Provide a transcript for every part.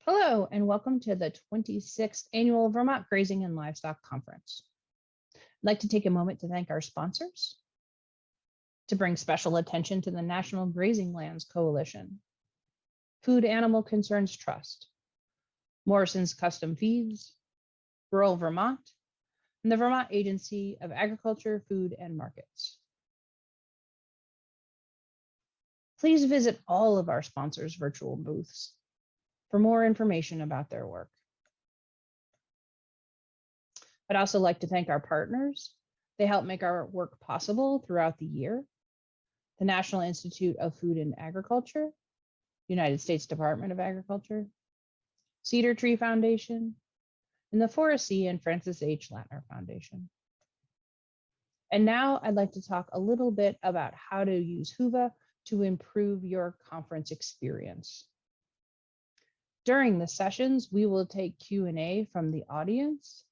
Hello, and welcome to the 26th Annual Vermont Grazing and Livestock Conference. I'd like to take a moment to thank our sponsors, to bring special attention to the National Grazing Lands Coalition, Food Animal Concerns Trust, Morrison's Custom Feeds, Rural Vermont, and the Vermont Agency of Agriculture, Food, and Markets. Please visit all of our sponsors' virtual booths for more information about their work. I'd also like to thank our partners. They help make our work possible throughout the year. The National Institute of Food and Agriculture, United States Department of Agriculture, Cedar Tree Foundation, and the Forrest C. and Francis H. Latner Foundation. And now I'd like to talk a little bit about how to use Whova to improve your conference experience. During the sessions, we will take Q&A from the audience.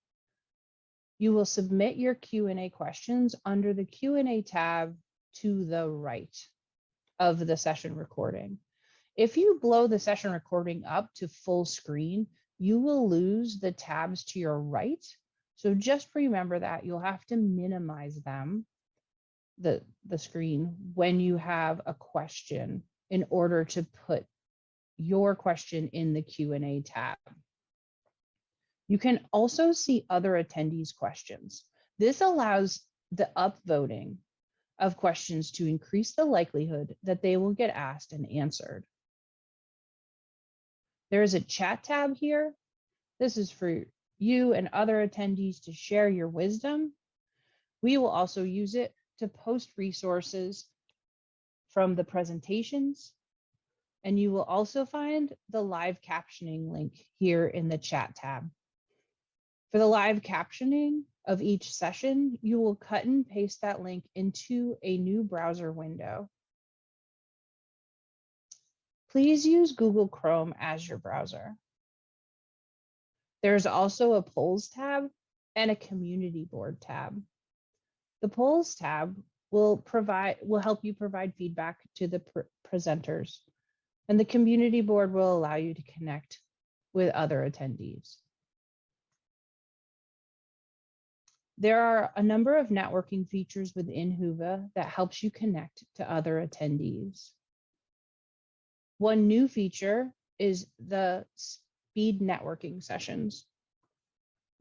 You will submit your Q&A questions under the Q&A tab to the right of the session recording. If you blow the session recording up to full screen, you will lose the tabs to your right. So just remember that you'll have to minimize them, the screen, when you have a question in order to put your question in the Q&A tab. You can also see other attendees' questions. This allows the upvoting of questions to increase the likelihood that they will get asked and answered. There is a chat tab here. This is for you and other attendees to share your wisdom. We will also use it to post resources from the presentations. And you will also find the live captioning link here in the chat tab. For the live captioning of each session, you will cut and paste that link into a new browser window. Please use Google Chrome as your browser. There's also a polls tab and a community board tab. The polls tab will help you provide feedback to the presenters. And the community board will allow you to connect with other attendees. There are a number of networking features within Whova that helps you connect to other attendees. One new feature is the speed networking sessions.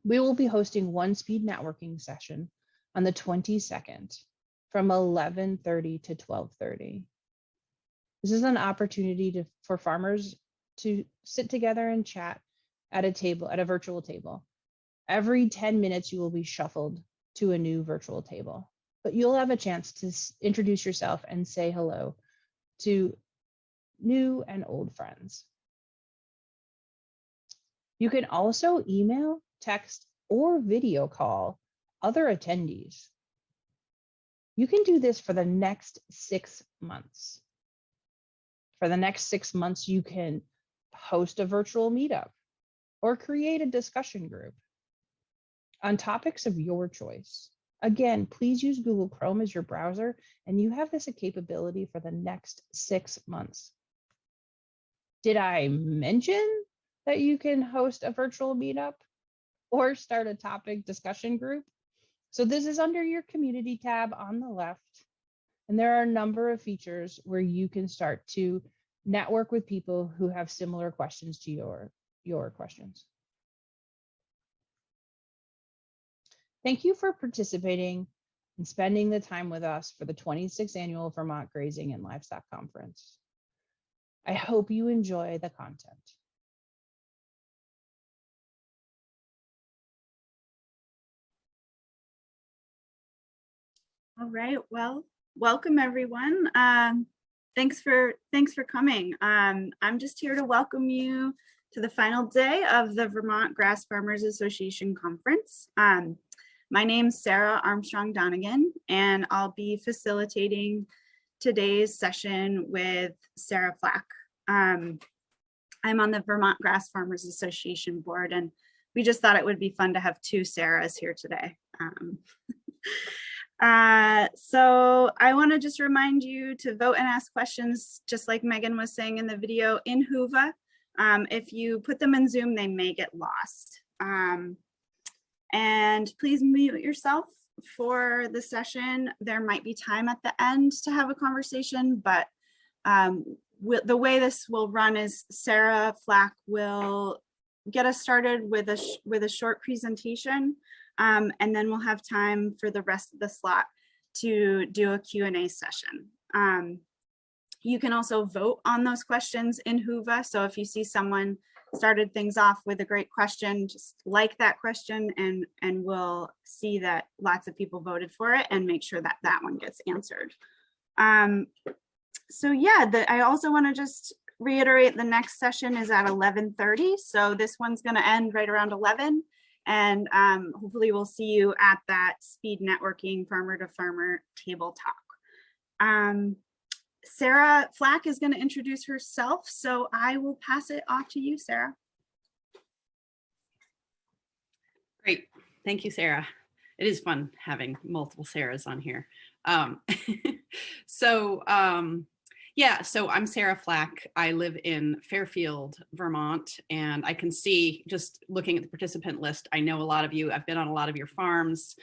We will be hosting one speed networking session on the 22nd from 11:30 to 12:30. This is an opportunity for farmers to sit together and chat at a virtual table. Every 10 minutes, you will be shuffled to a new virtual table, but you'll have a chance to introduce yourself and say hello to new and old friends. You can also email, text, or video call other attendees. You can do this for the next 6 months. For the next 6 months, you can host a virtual meetup or create a discussion group on topics of your choice. Again, please use Google Chrome as your browser, and you have this capability for the next 6 months. Did I mention that you can host a virtual meetup or start a topic discussion group? So this is under your community tab on the left. And there are a number of features where you can start to network with people who have similar questions to your questions. Thank you for participating and spending the time with us for the 26th Annual Vermont Grazing and Livestock Conference. I hope you enjoy the content. All right, well, welcome everyone. Thanks for coming. I'm just here to welcome you to the final day of the Vermont Grass Farmers Association Conference. My name's Sarah Armstrong Donegan, and I'll be facilitating today's session with Sarah Flack. I'm on the Vermont Grass Farmers Association board, and we just thought it would be fun to have two Sarahs here today. So I want to just remind you to vote and ask questions, just like Megan was saying in the video, in Whova. If you put them in Zoom, they may get lost. And please mute yourself for the session. There might be time at the end to have a conversation, but the way this will run is Sarah Flack will get us started with a short presentation, and then we'll have time for the rest of the slot to do a Q&A session. You can also vote on those questions in Whova. So if you see someone started things off with a great question, just like that question, and we'll see that lots of people voted for it and make sure that that one gets answered. So yeah, I also want to just reiterate the next session is at 11:30. So this one's going to end right around 11. And hopefully we'll see you at that speed networking farmer to farmer table talk. Sarah Flack is going to introduce herself, so I will pass it off to you, Sarah. Great. Thank you, Sarah. It is fun having multiple Sarahs on here. So I'm Sarah Flack. I live in Fairfield, Vermont, and I can see, just looking at the participant list, I know a lot of you. I've been on a lot of your farms.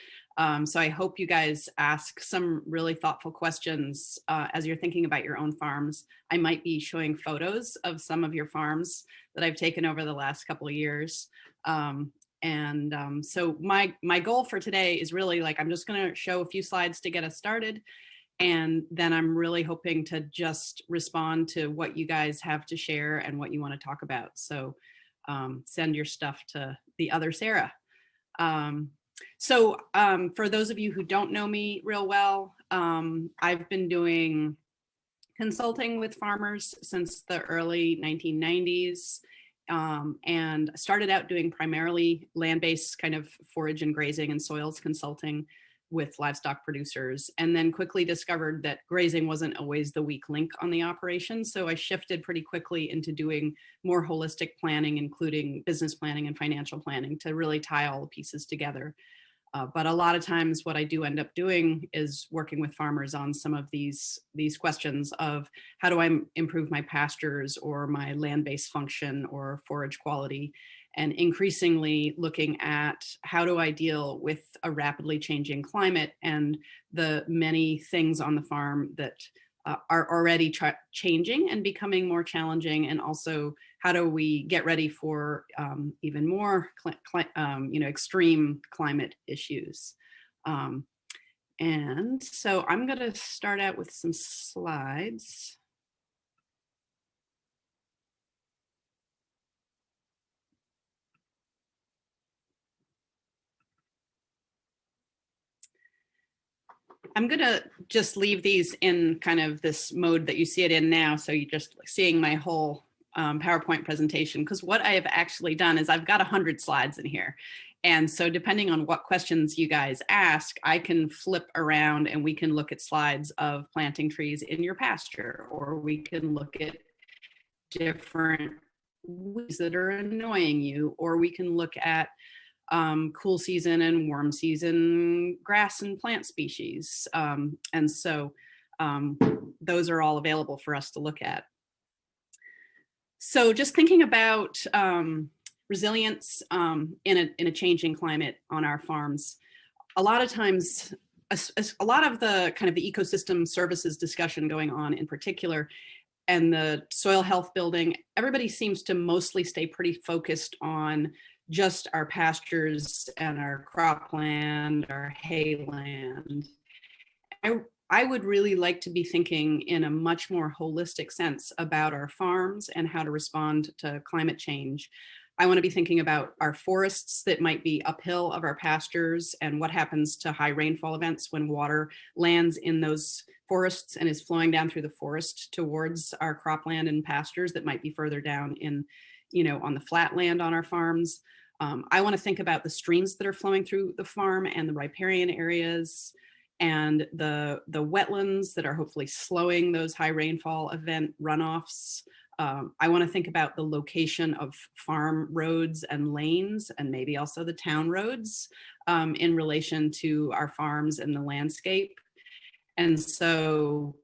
So I hope you guys ask some really thoughtful questions as you're thinking about your own farms. I might be showing photos of some of your farms that I've taken over the last couple of years. So my goal for today is really, like, I'm just going to show a few slides to get us started. And then I'm really hoping to just respond to what you guys have to share and what you want to talk about. So send your stuff to the other Sarah. For those of you who don't know me real well, I've been doing consulting with farmers since the early 1990s, and started out doing primarily land-based kind of forage and grazing and soils consulting with livestock producers, and then quickly discovered that grazing wasn't always the weak link on the operation. So I shifted pretty quickly into doing more holistic planning, including business planning and financial planning, to really tie all the pieces together. But a lot of times what I do end up doing is working with farmers on some of these questions of how do I improve my pastures or my land-based function or forage quality, and increasingly looking at how do I deal with a rapidly changing climate and the many things on the farm that are already changing and becoming more challenging, and also how do we get ready for even more extreme climate issues. And so I'm going to start out with some slides. I'm going to just leave these in kind of this mode that you see it in now. So you're just seeing my whole PowerPoint presentation, because what I have actually done is I've got 100 slides in here. And so depending on what questions you guys ask, I can flip around and we can look at slides of planting trees in your pasture, or we can look at different weeds that are annoying you, or we can look at cool season and warm season grass and plant species. And so those are all available for us to look at. So just thinking about resilience in a changing climate on our farms, a lot of times, a lot of the kind of the ecosystem services discussion going on in particular, and the soil health building, everybody seems to mostly stay pretty focused on just our pastures and our cropland, our hayland. I would really like to be thinking in a much more holistic sense about our farms and how to respond to climate change. I want to be thinking about our forests that might be uphill of our pastures, and what happens to high rainfall events when water lands in those forests and is flowing down through the forest towards our cropland and pastures that might be further down in, on the flat land on our farms. I want to think about the streams that are flowing through the farm and the riparian areas, and the wetlands that are hopefully slowing those high rainfall event runoffs. I want to think about the location of farm roads and lanes, and maybe also the town roads in relation to our farms and the landscape. And so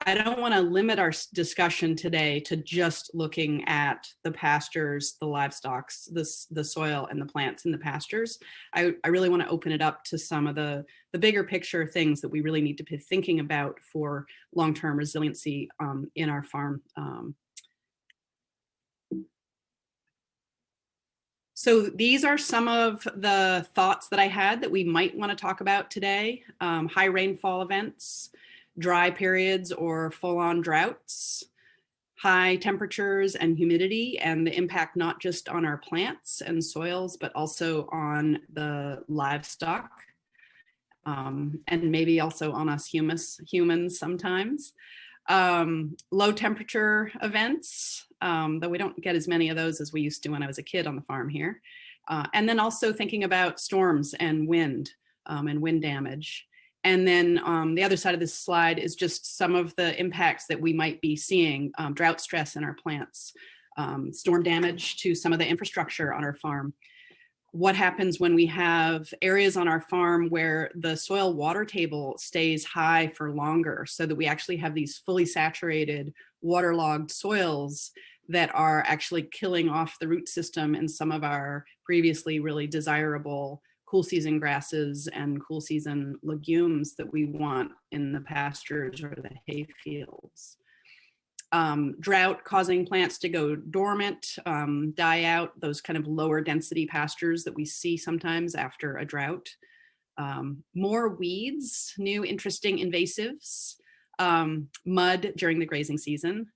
I don't want to limit our discussion today to just looking at the pastures, the livestock, the soil and the plants in the pastures. I really want to open it up to some of the bigger picture things that we really need to be thinking about for long-term resiliency in our farm. So these are some of the thoughts that I had that we might want to talk about today. High rainfall events, dry periods or full-on droughts, high temperatures and humidity, and the impact not just on our plants and soils, but also on the livestock, and maybe also on us humans sometimes. Low temperature events, though we don't get as many of those as we used to when I was a kid on the farm here. And then also thinking about storms and wind damage. And then the other side of this slide is just some of the impacts that we might be seeing, drought stress in our plants, storm damage to some of the infrastructure on our farm. What happens when we have areas on our farm where the soil water table stays high for longer, so that we actually have these fully saturated waterlogged soils that are actually killing off the root system in some of our previously really desirable cool season grasses and cool season legumes that we want in the pastures or the hay fields. Drought causing plants to go dormant, die out, those kind of lower density pastures that we see sometimes after a drought. More weeds, new interesting invasives, mud during the grazing season,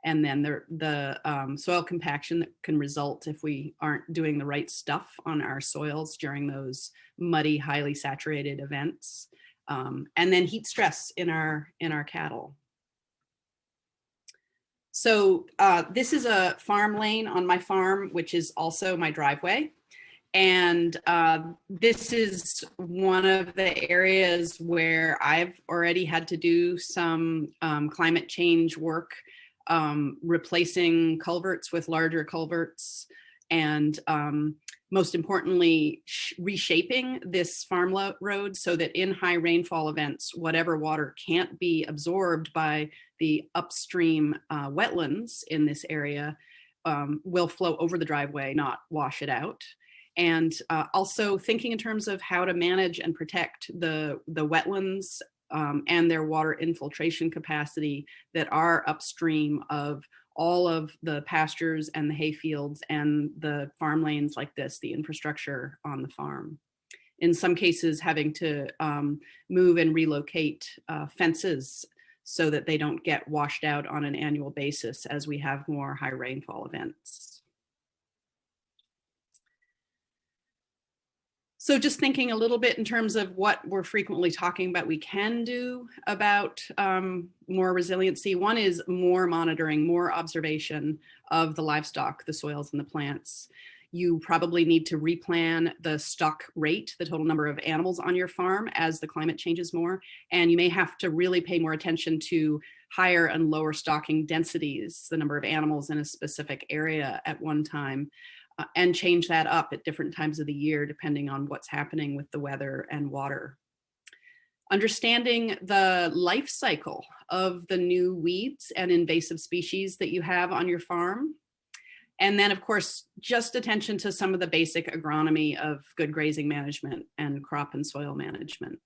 and then the soil compaction that can result if we aren't doing the right stuff on our soils during those muddy, highly saturated events, and then heat stress in our cattle. So this is a farm lane on my farm, which is also my driveway. And this is one of the areas where I've already had to do some climate change work, replacing culverts with larger culverts, and most importantly, reshaping this farm road so that in high rainfall events, whatever water can't be absorbed by the upstream wetlands in this area will flow over the driveway, not wash it out. And also thinking in terms of how to manage and protect the wetlands and their water infiltration capacity that are upstream of all of the pastures and the hay fields and the farm lanes like this, the infrastructure on the farm. In some cases, having to move and relocate fences so that they don't get washed out on an annual basis as we have more high rainfall events. So just thinking a little bit in terms of what we're frequently talking about we can do about more resiliency. One is more monitoring, more observation of the livestock, the soils and the plants. You probably need to replan the stock rate, the total number of animals on your farm as the climate changes more. And you may have to really pay more attention to higher and lower stocking densities, the number of animals in a specific area at one time. And change that up at different times of the year, depending on what's happening with the weather and water. Understanding the life cycle of the new weeds and invasive species that you have on your farm. And then, of course, just attention to some of the basic agronomy of good grazing management and crop and soil management.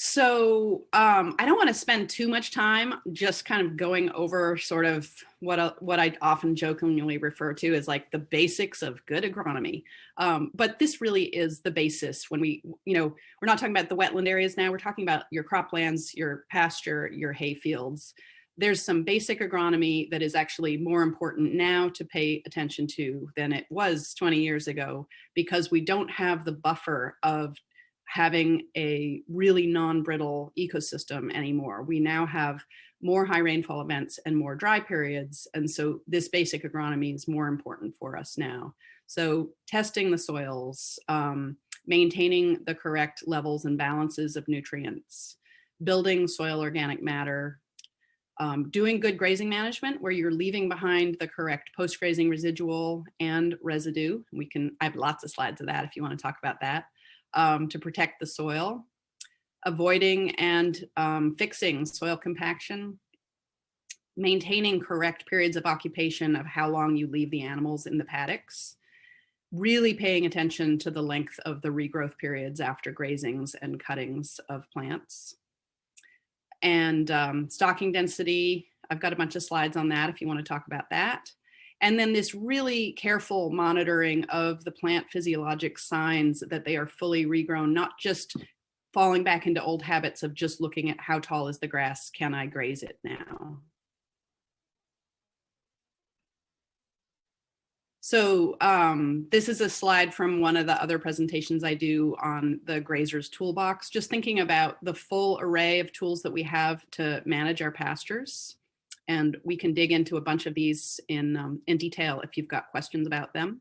So I don't want to spend too much time just kind of going over sort of what I often jokingly refer to as like the basics of good agronomy. But this really is the basis when we're not talking about the wetland areas now, we're talking about your croplands, your pasture, your hay fields. There's some basic agronomy that is actually more important now to pay attention to than it was 20 years ago, because we don't have the buffer of having a really non-brittle ecosystem anymore. We now have more high rainfall events and more dry periods. And so this basic agronomy is more important for us now. So testing the soils, maintaining the correct levels and balances of nutrients, building soil organic matter, doing good grazing management where you're leaving behind the correct post-grazing residual and residue. I have lots of slides of that if you want to talk about that. to protect the soil, avoiding and fixing soil compaction, maintaining correct periods of occupation of how long you leave the animals in the paddocks, really paying attention to the length of the regrowth periods after grazings and cuttings of plants. And stocking density, I've got a bunch of slides on that if you want to talk about that. And then this really careful monitoring of the plant physiologic signs that they are fully regrown, not just falling back into old habits of just looking at how tall is the grass, can I graze it now? So this is a slide from one of the other presentations I do on the Grazers Toolbox, just thinking about the full array of tools that we have to manage our pastures. And we can dig into a bunch of these in detail if you've got questions about them.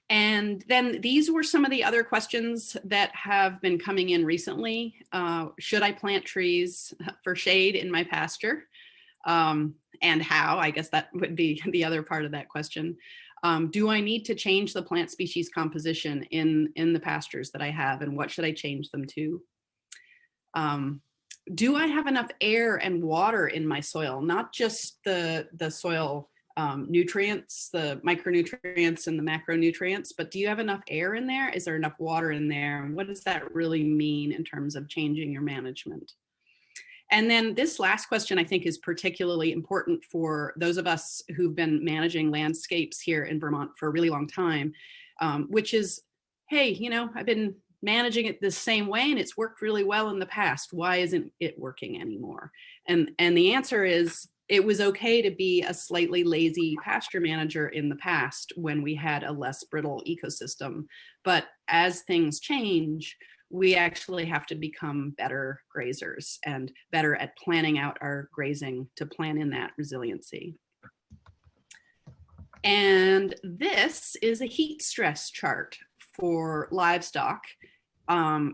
And then these were some of the other questions that have been coming in recently. Should I plant trees for shade in my pasture? And how? I guess that would be the other part of that question. Do I need to change the plant species composition in the pastures that I have, and what should I change them to? Do I have enough air and water in my soil? Not just the soil nutrients, the micronutrients and the macronutrients, but do you have enough air in there? Is there enough water in there? And what does that really mean in terms of changing your management? And then this last question, I think, is particularly important for those of us who've been managing landscapes here in Vermont for a really long time, which is, hey, you know, I've been managing it the same way and it's worked really well in the past. Why isn't it working anymore? And the answer is, it was okay to be a slightly lazy pasture manager in the past when we had a less brittle ecosystem. But as things change, we actually have to become better grazers and better at planning out our grazing to plan in that resiliency. And this is a heat stress chart for livestock.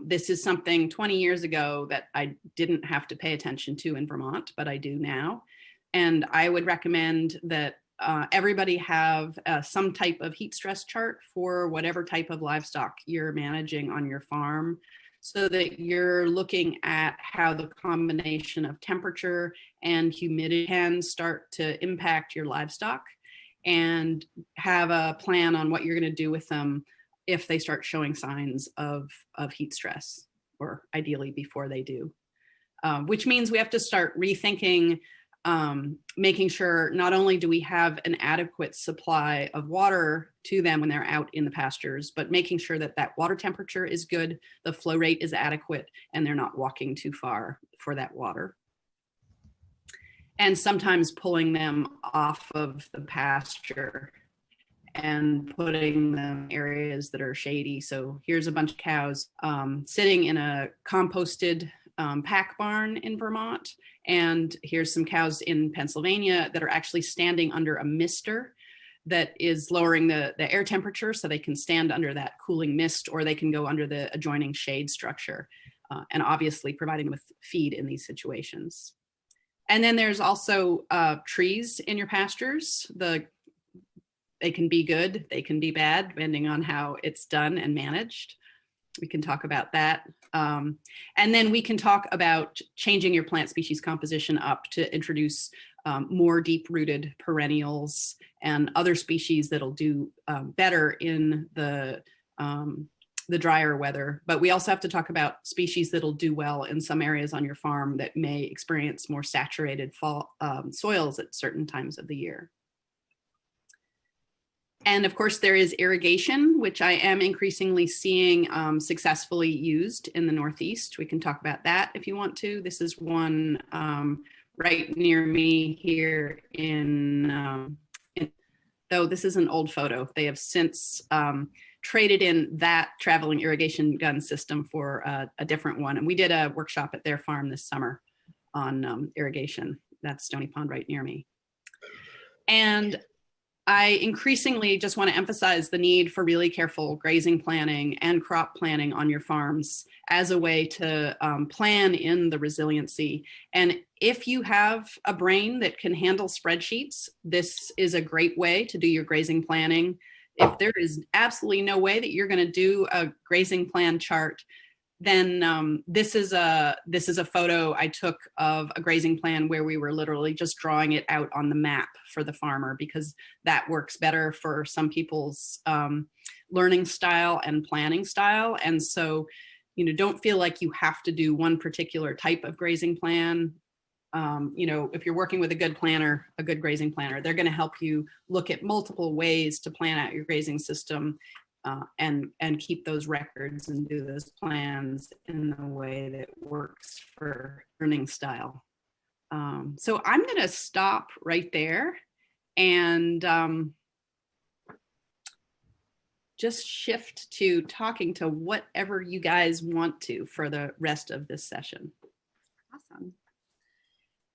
This is something 20 years ago that I didn't have to pay attention to in Vermont, but I do now. And I would recommend that everybody have some type of heat stress chart for whatever type of livestock you're managing on your farm, so that you're looking at how the combination of temperature and humidity can start to impact your livestock, and have a plan on what you're going to do with them if they start showing signs of heat stress, or ideally before they do, which means we have to start rethinking making sure not only do we have an adequate supply of water to them when they're out in the pastures, but making sure that that water temperature is good, the flow rate is adequate, and they're not walking too far for that water. And sometimes pulling them off of the pasture and putting them in areas that are shady. So here's a bunch of cows sitting in a composted pack barn in Vermont. And here's some cows in Pennsylvania that are actually standing under a mister that is lowering the air temperature, so they can stand under that cooling mist, or they can go under the adjoining shade structure, and obviously providing them with feed in these situations. And then there's also trees in your pastures. They can be good, they can be bad, depending on how it's done and managed. We can talk about that. And then we can talk about changing your plant species composition up to introduce more deep-rooted perennials and other species that'll do better in the drier weather. But we also have to talk about species that'll do well in some areas on your farm that may experience more saturated fall soils at certain times of the year. And of course, there is irrigation, which I am increasingly seeing successfully used in the Northeast. We can talk about that if you want to. This is one right near me here though this is an old photo. They have since traded in that traveling irrigation gun system for a different one. And we did a workshop at their farm this summer on irrigation. That's Stony Pond right near me. And I increasingly just want to emphasize the need for really careful grazing planning and crop planning on your farms as a way to plan in the resiliency. And if you have a brain that can handle spreadsheets, this is a great way to do your grazing planning if there is absolutely no way that you're going to do a grazing plan chart, then this is a photo I took of a grazing plan where we were literally just drawing it out on the map for the farmer, because that works better for some people's learning style and planning style. And so, you know, don't feel like you have to do one particular type of grazing plan. You know, if you're working with a good planner, a good grazing planner, they're going to help you look at multiple ways to plan out your grazing system, and keep those records and do those plans in the way that works for learning style. So I'm going to stop right there and just shift to talking to whatever you guys want to for the rest of this session. Awesome.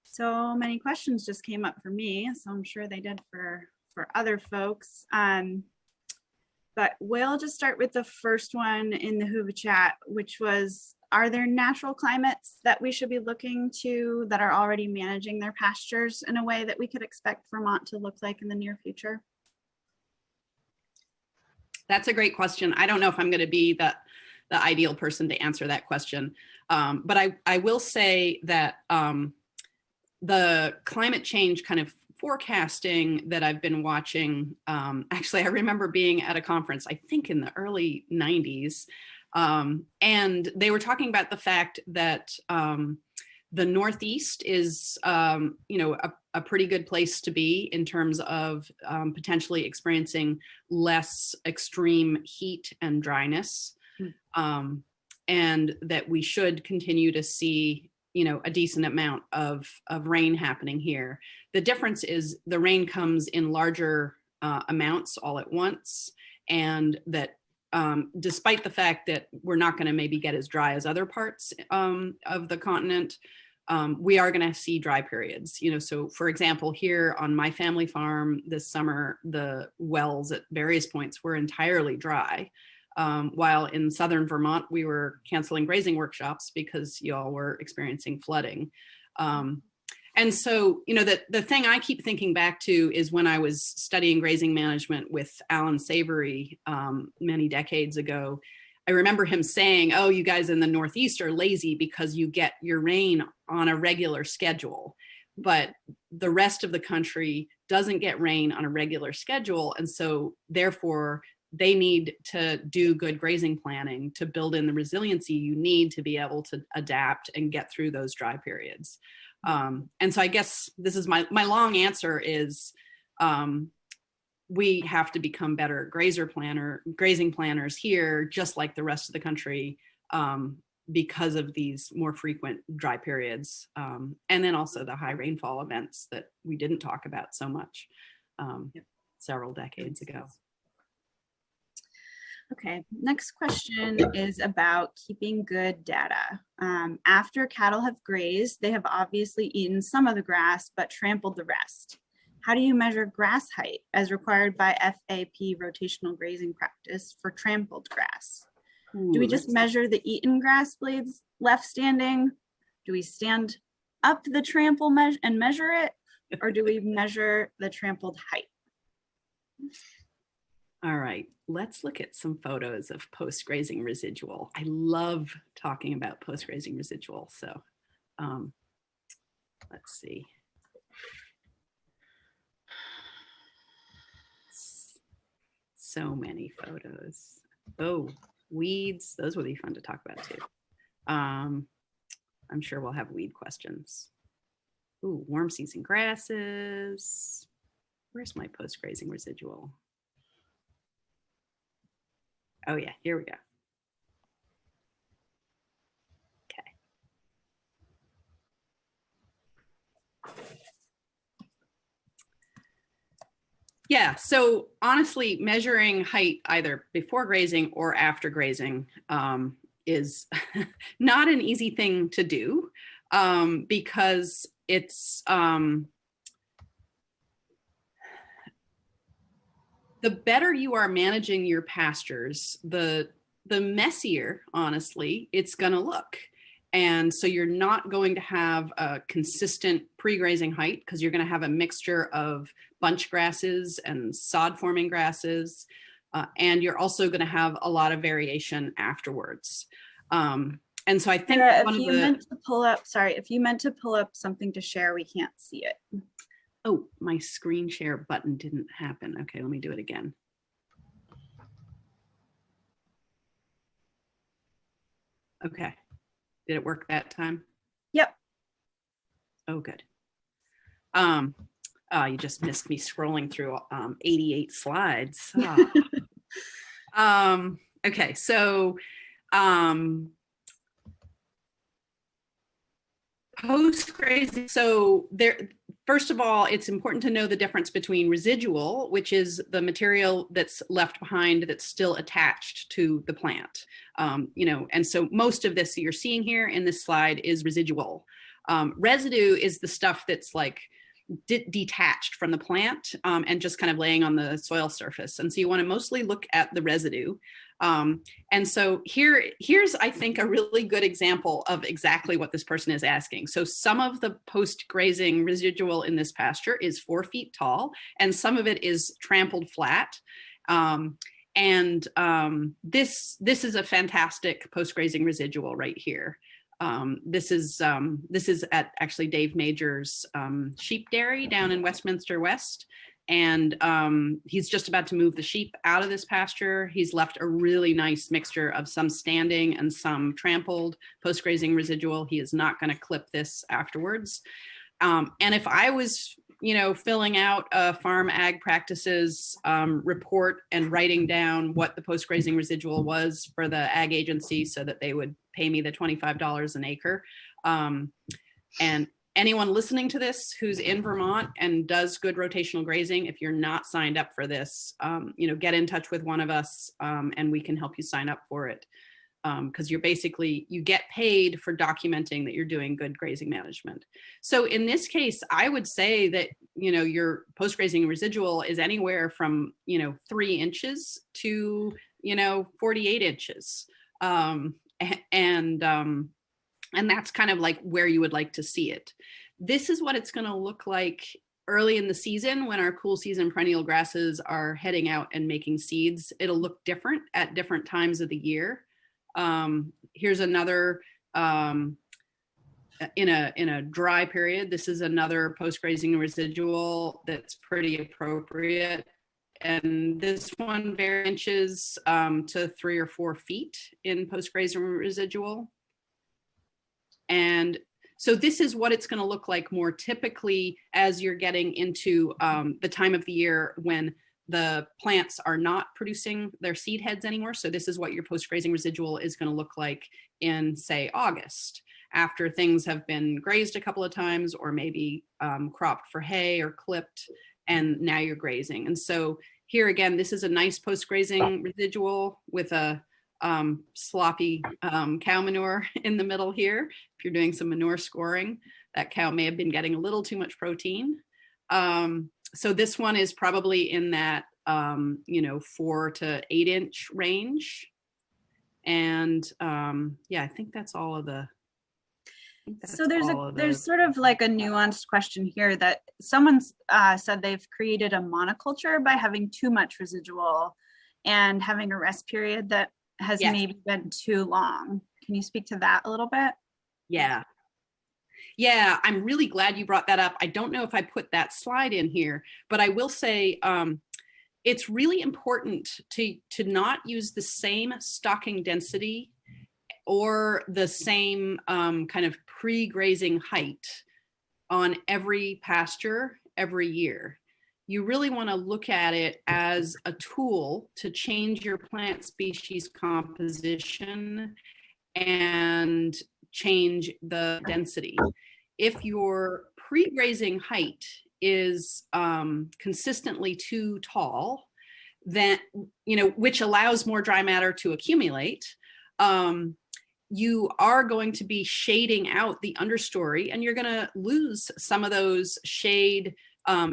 So many questions just came up for me, so I'm sure they did for other folks. But we'll just start with the first one in the Whova chat, which was, are there natural climates that we should be looking to that are already managing their pastures in a way that we could expect Vermont to look like in the near future? That's a great question. I don't know if I'm going to be the ideal person to answer that question. But I will say that the climate change kind of forecasting that I've been watching, actually, I remember being at a conference, I think in the early 90s, and they were talking about the fact that the Northeast is, you know, a pretty good place to be in terms of potentially experiencing less extreme heat and dryness, and that we should continue to see, you know, a decent amount of rain happening here. The difference is the rain comes in larger amounts all at once, and that despite the fact that we're not going to maybe get as dry as other parts of the continent, we are going to see dry periods. You know, so for example, here on my family farm this summer, the wells at various points were entirely dry. While in southern Vermont, we were canceling grazing workshops because y'all were experiencing flooding. And so, you know, the thing I keep thinking back to is when I was studying grazing management with Alan Savory many decades ago. I remember him saying, oh, you guys in the Northeast are lazy because you get your rain on a regular schedule. But the rest of the country doesn't get rain on a regular schedule. And so therefore, they need to do good grazing planning to build in the resiliency you need to be able to adapt and get through those dry periods. And so I guess this is my long answer is we have to become better grazing planners here, just like the rest of the country, because of these more frequent dry periods. And then also the high rainfall events that we didn't talk about so much several decades ago. Okay, next question is about keeping good data. After cattle have grazed, they have obviously eaten some of the grass, but trampled the rest. How do you measure grass height as required by FAP rotational grazing practice for trampled grass? Do we just measure the eaten grass blades left standing? Do we stand up the trample and measure it? Or do we measure the trampled height? All right, let's look at some photos of post-grazing residual. I love talking about post-grazing residual. So let's see. So many photos. Oh, weeds, those would be fun to talk about too. I'm sure we'll have weed questions. Ooh, warm season grasses. Where's my post-grazing residual? Oh yeah, here we go. Okay. Yeah, so honestly, measuring height either before grazing or after grazing is not an easy thing to do because it's the better you are managing your pastures, the messier, honestly, it's going to look. And so you're not going to have a consistent pre-grazing height because you're going to have a mixture of bunch grasses and sod forming grasses. And you're also going to have a lot of variation afterwards. And so I think Sarah, one if of you the, meant to pull up, sorry, if you meant to pull up something to share, we can't see it. oh, my screen share button didn't happen. Okay, let me do it again. Okay, did it work that time? Yep. Oh, good. You just missed me scrolling through 88 slides. Okay, so post-grazing, so there, first of all, it's important to know the difference between residual, which is the material that's left behind that's still attached to the plant. And so most of this you're seeing here in this slide is residual. Residue is the stuff that's like detached from the plant and just kind of laying on the soil surface. And so you want to mostly look at the residue. And so here's, I think, a really good example of exactly what this person is asking. So some of the post-grazing residual in this pasture is 4 feet tall, and some of it is trampled flat. This is a fantastic post-grazing residual right here. This is at actually Dave Major's sheep dairy down in Westminster West. And he's just about to move the sheep out of this pasture. He's left a really nice mixture of some standing and some trampled post-grazing residual. He is not going to clip this afterwards. And if I was, filling out a farm ag practices report and writing down what the post-grazing residual was for the ag agency so that they would pay me the $25 an acre. And anyone listening to this who's in Vermont and does good rotational grazing, if you're not signed up for this, get in touch with one of us and we can help you sign up for it. Because you get paid for documenting that you're doing good grazing management. So in this case, I would say that, your post-grazing residual is anywhere from, 3 inches to, 48 inches. And that's kind of like where you would like to see it. This is what it's going to look like early in the season when our cool season perennial grasses are heading out and making seeds. It'll look different at different times of the year. Here's another, in a dry period, this is another post-grazing residual that's pretty appropriate. And this one varies to 3 or 4 feet in post-grazing residual. And so this is what it's going to look like more typically as you're getting into the time of the year when the plants are not producing their seed heads anymore. So this is what your post-grazing residual is going to look like in, say, August, after things have been grazed a couple of times or maybe cropped for hay or clipped, and now you're grazing. And so here again, this is a nice post-grazing residual with a sloppy cow manure in the middle here. If you're doing some manure scoring, that cow may have been getting a little too much protein. So this one is probably in that 4 to 8 inch range. And yeah, I think that's all of the. So there's sort of like a nuanced question here that someone's said they've created a monoculture by having too much residual and having a rest period that has maybe been too long. Can you speak to that a little bit? Yeah, I'm really glad you brought that up. I don't know if I put that slide in here, but I will say it's really important to not use the same stocking density or the same kind of pre-grazing height on every pasture every year. You really want to look at it as a tool to change your plant species composition and change the density. If your pre-grazing height is consistently too tall, then, which allows more dry matter to accumulate, you are going to be shading out the understory, and you're going to lose some of those shade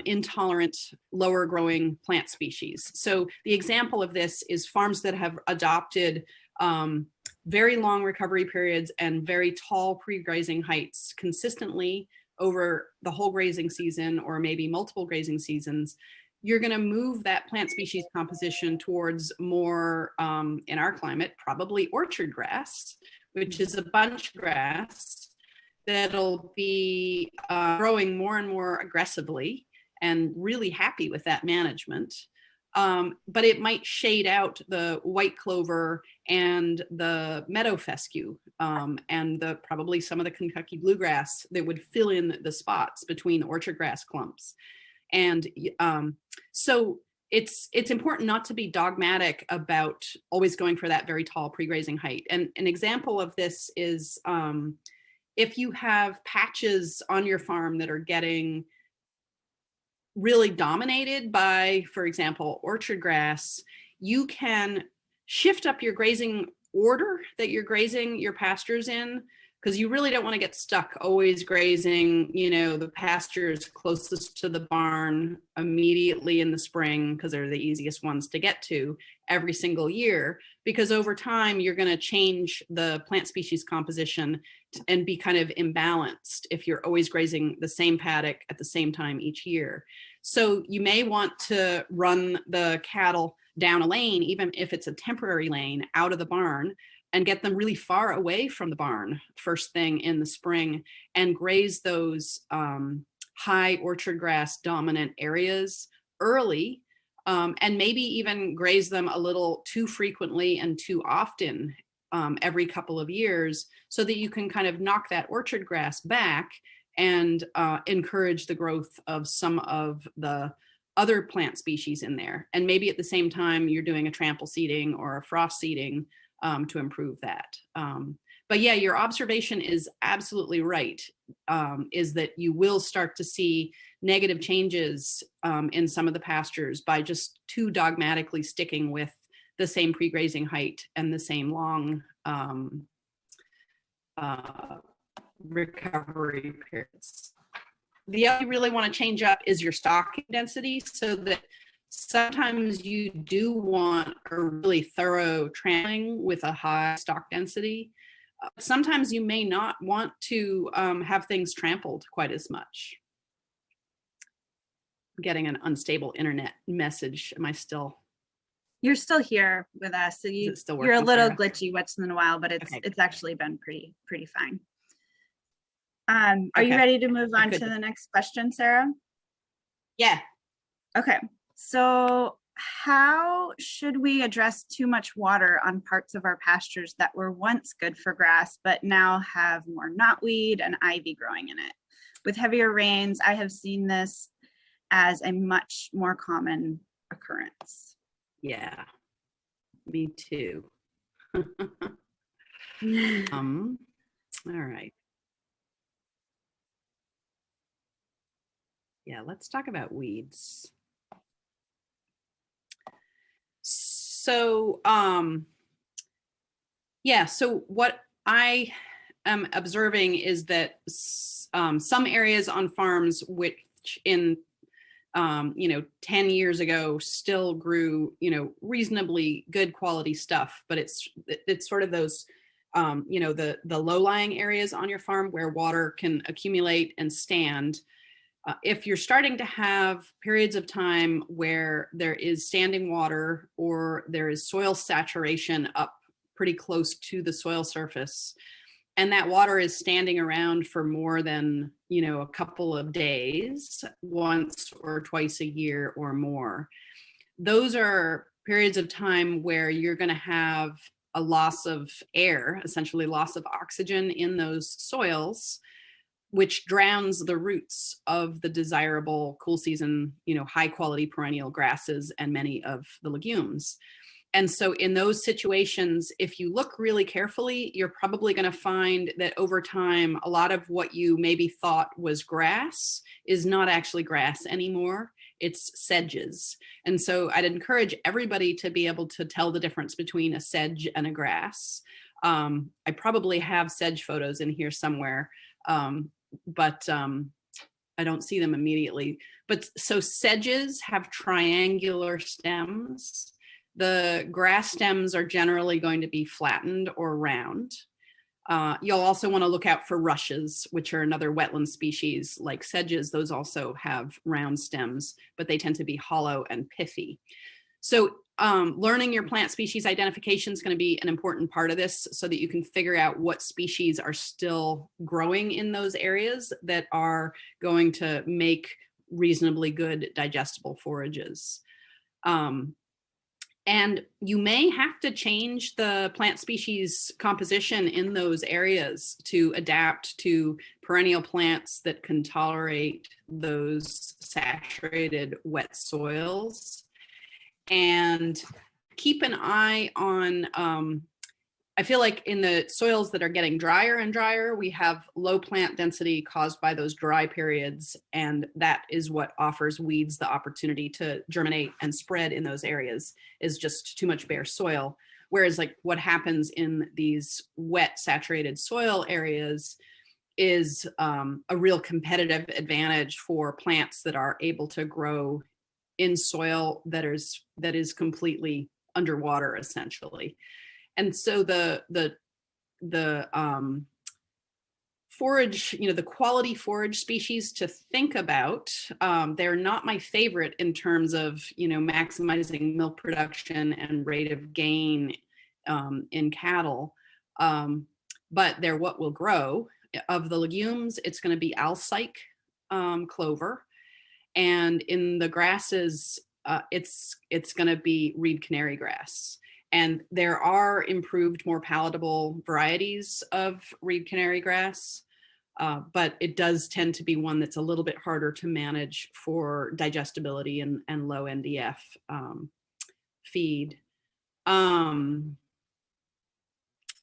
intolerant lower growing plant species. So the example of this is farms that have adopted very long recovery periods and very tall pre-grazing heights consistently over the whole grazing season, or maybe multiple grazing seasons, you're going to move that plant species composition towards more, in our climate, probably orchard grass, which is a bunch grass that'll be growing more and more aggressively, and really happy with that management. But it might shade out the white clover and the meadow fescue, and probably some of the Kentucky bluegrass that would fill in the spots between the orchard grass clumps. And so it's important not to be dogmatic about always going for that very tall pre-grazing height. And an example of this is if you have patches on your farm that are getting really dominated by, for example, orchard grass, you can shift up your grazing order that you're grazing your pastures in, because you really don't want to get stuck always grazing, the pastures closest to the barn immediately in the spring, because they're the easiest ones to get to every single year, because over time you're going to change the plant species composition and be kind of imbalanced if you're always grazing the same paddock at the same time each year. So you may want to run the cattle down a lane, even if it's a temporary lane, out of the barn, and get them really far away from the barn first thing in the spring, and graze those high orchard grass dominant areas early, and maybe even graze them a little too frequently and too often every couple of years, so that you can kind of knock that orchard grass back and encourage the growth of some of the other plant species in there. And maybe at the same time you're doing a trample seeding or a frost seeding to improve that. But yeah, your observation is absolutely right, is that you will start to see negative changes in some of the pastures by just too dogmatically sticking with the same pre-grazing height and the same long recovery periods. The other you really want to change up is your stocking density, so that sometimes you do want a really thorough trampling with a high stock density. Sometimes you may not want to have things trampled quite as much. I'm getting an unstable internet message. Am I still? You're still here with us, so you're a little glitchy once in a while, but it's actually been pretty fine. Are you ready to move on to the next question, Sarah? Yeah. Okay. So how should we address too much water on parts of our pastures that were once good for grass, but now have more knotweed and ivy growing in it? With heavier rains, I have seen this as a much more common occurrence. Yeah, me too. All right. Yeah, let's talk about weeds. So, so what I am observing is that some areas on farms which in 10 years ago still grew, reasonably good quality stuff, but it's sort of those, the low-lying areas on your farm where water can accumulate and stand. If you're starting to have periods of time where there is standing water or there is soil saturation up pretty close to the soil surface, and that water is standing around for more than, a couple of days, once or twice a year or more, those are periods of time where you're going to have a loss of air, essentially loss of oxygen in those soils, which drowns the roots of the desirable cool season, high quality perennial grasses and many of the legumes. And so in those situations, if you look really carefully, you're probably going to find that over time, a lot of what you maybe thought was grass is not actually grass anymore. It's sedges. And so I'd encourage everybody to be able to tell the difference between a sedge and a grass. I probably have sedge photos in here somewhere. But I don't see them immediately. But so sedges have triangular stems the grass stems are generally going to be flattened or round. You'll also want to look out for rushes, which are another wetland species like sedges. Those also have round stems, but they tend to be hollow and pithy. So learning your plant species identification is going to be an important part of this so that you can figure out what species are still growing in those areas that are going to make reasonably good digestible forages. And you may have to change the plant species composition in those areas to adapt to perennial plants that can tolerate those saturated wet soils. And keep an eye on, I feel like in the soils that are getting drier and drier, we have low plant density caused by those dry periods. And that is what offers weeds the opportunity to germinate and spread in those areas, is just too much bare soil. Whereas like what happens in these wet saturated soil areas is a real competitive advantage for plants that are able to grow in soil that is completely underwater essentially. And so the forage, the quality forage species to think about, they're not my favorite in terms of, maximizing milk production and rate of gain in cattle, but they're what will grow. Of the legumes, it's going to be alsike clover, and in the grasses, it's going to be reed canary grass. And there are improved, more palatable varieties of reed canary grass, but it does tend to be one that's a little bit harder to manage for digestibility and low NDF feed.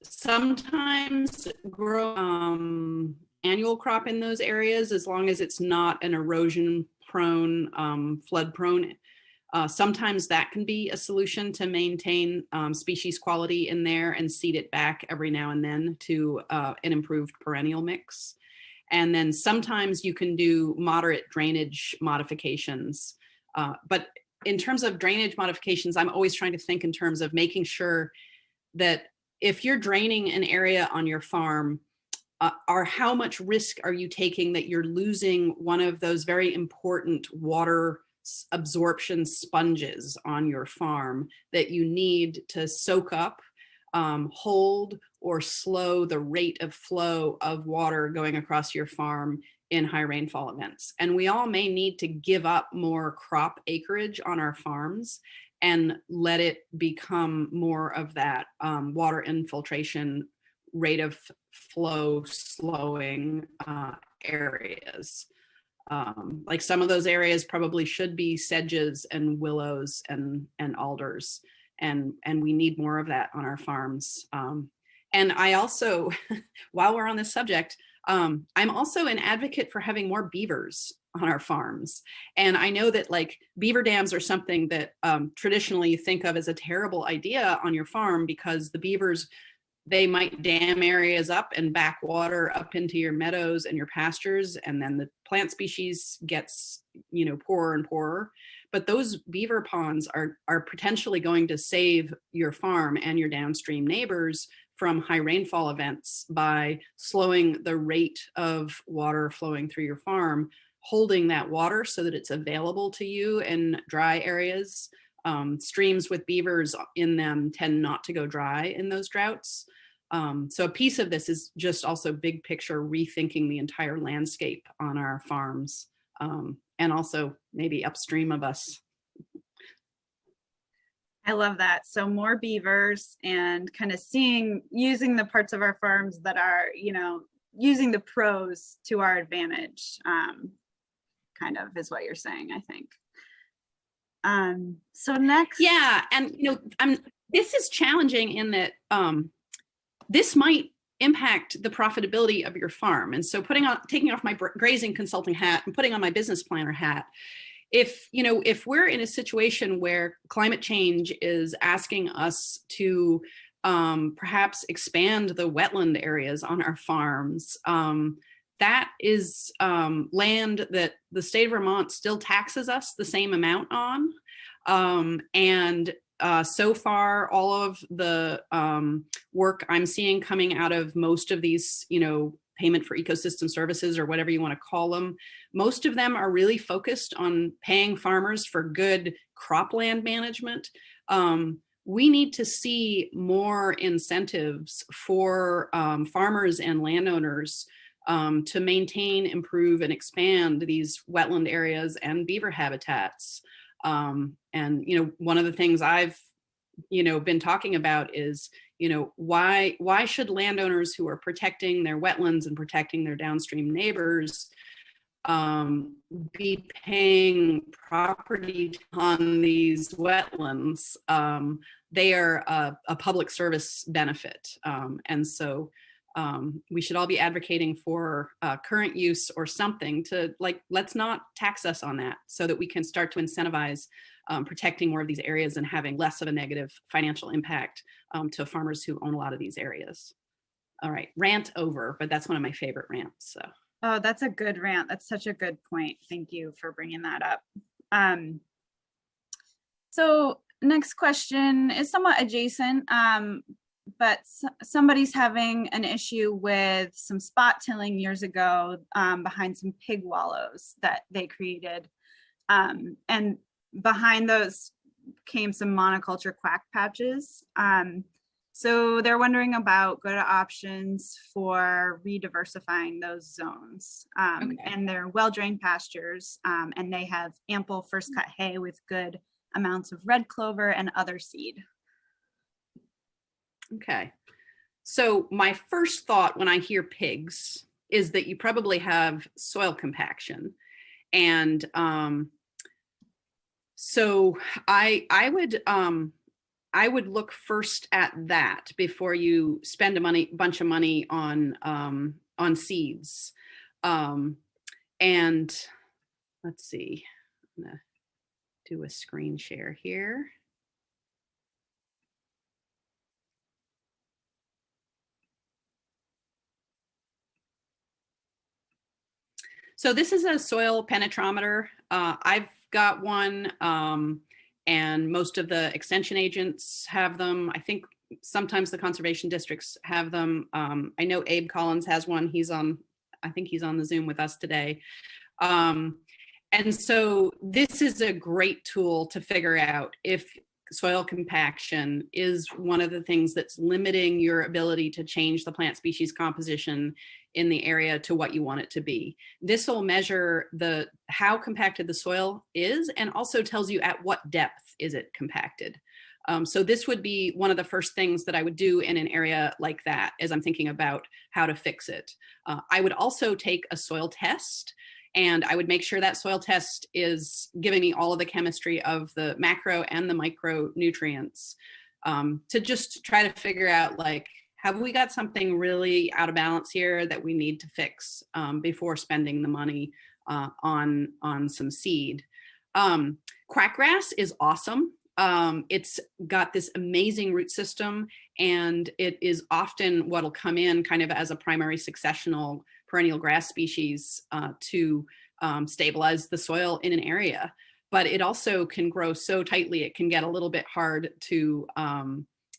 Sometimes grow annual crop in those areas as long as it's not an erosion prone, flood prone. Sometimes that can be a solution to maintain species quality in there and seed it back every now and then to an improved perennial mix. And then sometimes you can do moderate drainage modifications. But in terms of drainage modifications, I'm always trying to think in terms of making sure that if you're draining an area on your farm, how much risk are you taking that you're losing one of those very important water absorption sponges on your farm that you need to soak up, hold, or slow the rate of flow of water going across your farm in high rainfall events. And we all may need to give up more crop acreage on our farms and let it become more of that water infiltration, rate of flow slowing areas. Like some of those areas probably should be sedges and willows and alders, and we need more of that on our farms. And I also, while we're on this subject, I'm also an advocate for having more beavers on our farms. And I know that like beaver dams are something that traditionally you think of as a terrible idea on your farm because the beavers, they might dam areas up and back water up into your meadows and your pastures, and then the plant species gets, poorer and poorer. But those beaver ponds are potentially going to save your farm and your downstream neighbors from high rainfall events by slowing the rate of water flowing through your farm, holding that water so that it's available to you in dry areas. Streams with beavers in them tend not to go dry in those droughts. So a piece of this is just also big picture rethinking the entire landscape on our farms, and also maybe upstream of us. I love that. So more beavers and kind of using the parts of our farms that are, using the pros to our advantage, kind of is what you're saying, I think. So next. Yeah. And, this is challenging in that this might impact the profitability of your farm. And so taking off my grazing consulting hat and putting on my business planner hat, if we're in a situation where climate change is asking us to perhaps expand the wetland areas on our farms, that is land that the state of Vermont still taxes us the same amount on. And so far, all of the work I'm seeing coming out of most of these, payment for ecosystem services or whatever you want to call them, most of them are really focused on paying farmers for good cropland management. We need to see more incentives for farmers and landowners to maintain, improve, and expand these wetland areas and beaver habitats. And one of the things I've been talking about is why should landowners who are protecting their wetlands and protecting their downstream neighbors be paying property on these wetlands? They are a public service benefit, and so we should all be advocating for current use or something to, like, let's not tax us on that, so that we can start to incentivize protecting more of these areas and having less of a negative financial impact to farmers who own a lot of these areas. All right, rant over, but that's one of my favorite rants. So. Oh, that's a good rant. That's such a good point. Thank you for bringing that up. So next question is somewhat adjacent, but somebody's having an issue with some spot tilling years ago behind some pig wallows that they created. And behind those came some monoculture quack patches. So they're wondering about good options for rediversifying those zones. Okay. And they're well-drained pastures, and they have ample first cut hay with good amounts of red clover and other seed. Okay. So my first thought when I hear pigs is that you probably have soil compaction. And so I would look first at that before you spend a bunch of money on seeds. And let's see, I'm gonna do a screen share here. So this is a soil penetrometer. I've got one, and most of the extension agents have them. I think sometimes the conservation districts have them. I know Abe Collins has one. I think he's on the Zoom with us today. And so this is a great tool to figure out if soil compaction is one of the things that's limiting your ability to change the plant species composition in the area to what you want it to be. This will measure how compacted the soil is, and also tells you at what depth is it compacted. So this would be one of the first things that I would do in an area like that as I'm thinking about how to fix it. I would also take a soil test, and I would make sure that soil test is giving me all of the chemistry of the macro and the micronutrients, to just try to figure out, like, have we got something really out of balance here that we need to fix before spending the money on some seed. Quackgrass is awesome. It's got this amazing root system, and it is often what'll come in kind of as a primary successional perennial grass species to stabilize the soil in an area. But it also can grow so tightly, it can get a little bit hard to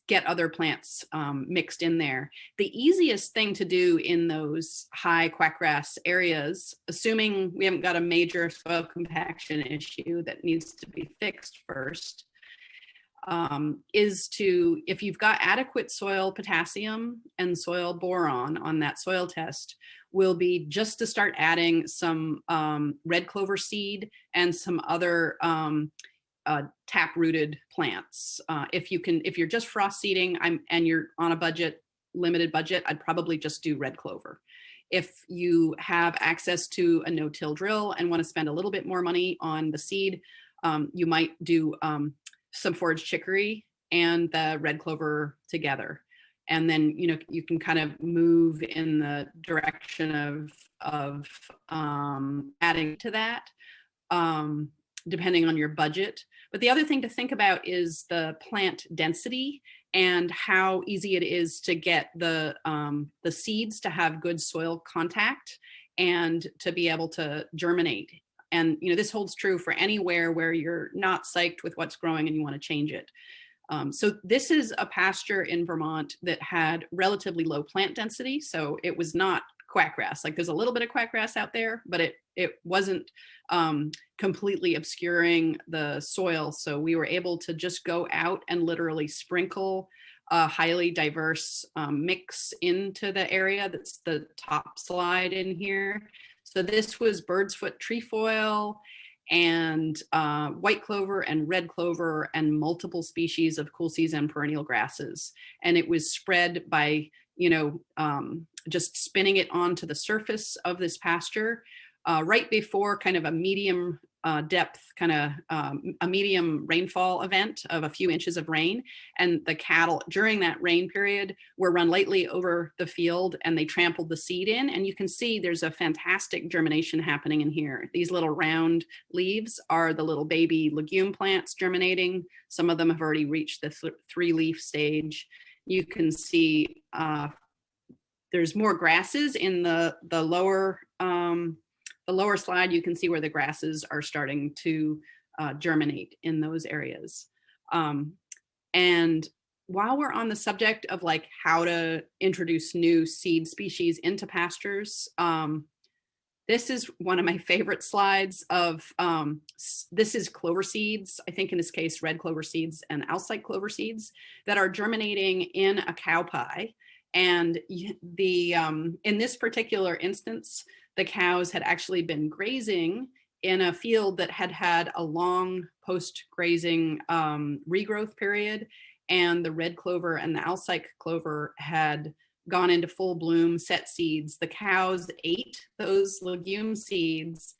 get other plants mixed in there. The easiest thing to do in those high quackgrass areas, assuming we haven't got a major soil compaction issue that needs to be fixed first, is to, if you've got adequate soil potassium and soil boron on that soil test, will be just to start adding some red clover seed and some other tap-rooted plants. If you're just frost seeding and you're on a limited budget, I'd probably just do red clover. If you have access to a no-till drill and want to spend a little bit more money on the seed, you might do some foraged chicory and the red clover together. And then, you can kind of move in the direction of adding to that, depending on your budget. But the other thing to think about is the plant density and how easy it is to get the seeds to have good soil contact and to be able to germinate. And this holds true for anywhere where you're not psyched with what's growing and you want to change it. So this is a pasture in Vermont that had relatively low plant density. So it was not quackgrass. Like there's a little bit of quackgrass out there, but it wasn't completely obscuring the soil. So we were able to just go out and literally sprinkle a highly diverse mix into the area. That's the top slide in here. So this was bird's foot trefoil and white clover and red clover and multiple species of cool season perennial grasses. And it was spread by, just spinning it onto the surface of this pasture right before kind of a medium depth, kind of a medium rainfall event of a few inches of rain. And the cattle during that rain period were run lightly over the field and they trampled the seed in. And you can see there's a fantastic germination happening in here. These little round leaves are the little baby legume plants germinating. Some of them have already reached the 3-leaf stage. You can see there's more grasses in the lower slide. You can see where the grasses are starting to germinate in those areas. And while we're on the subject of like how to introduce new seed species into pastures, this is one of my favorite slides of, this is clover seeds, I think in this case, red clover seeds and Alsike clover seeds that are germinating in a cow pie. And in this particular instance, the cows had actually been grazing in a field that had had a long post-grazing regrowth period, and the red clover and the Alsike clover had gone into full bloom, set seeds. The cows ate those legume seeds.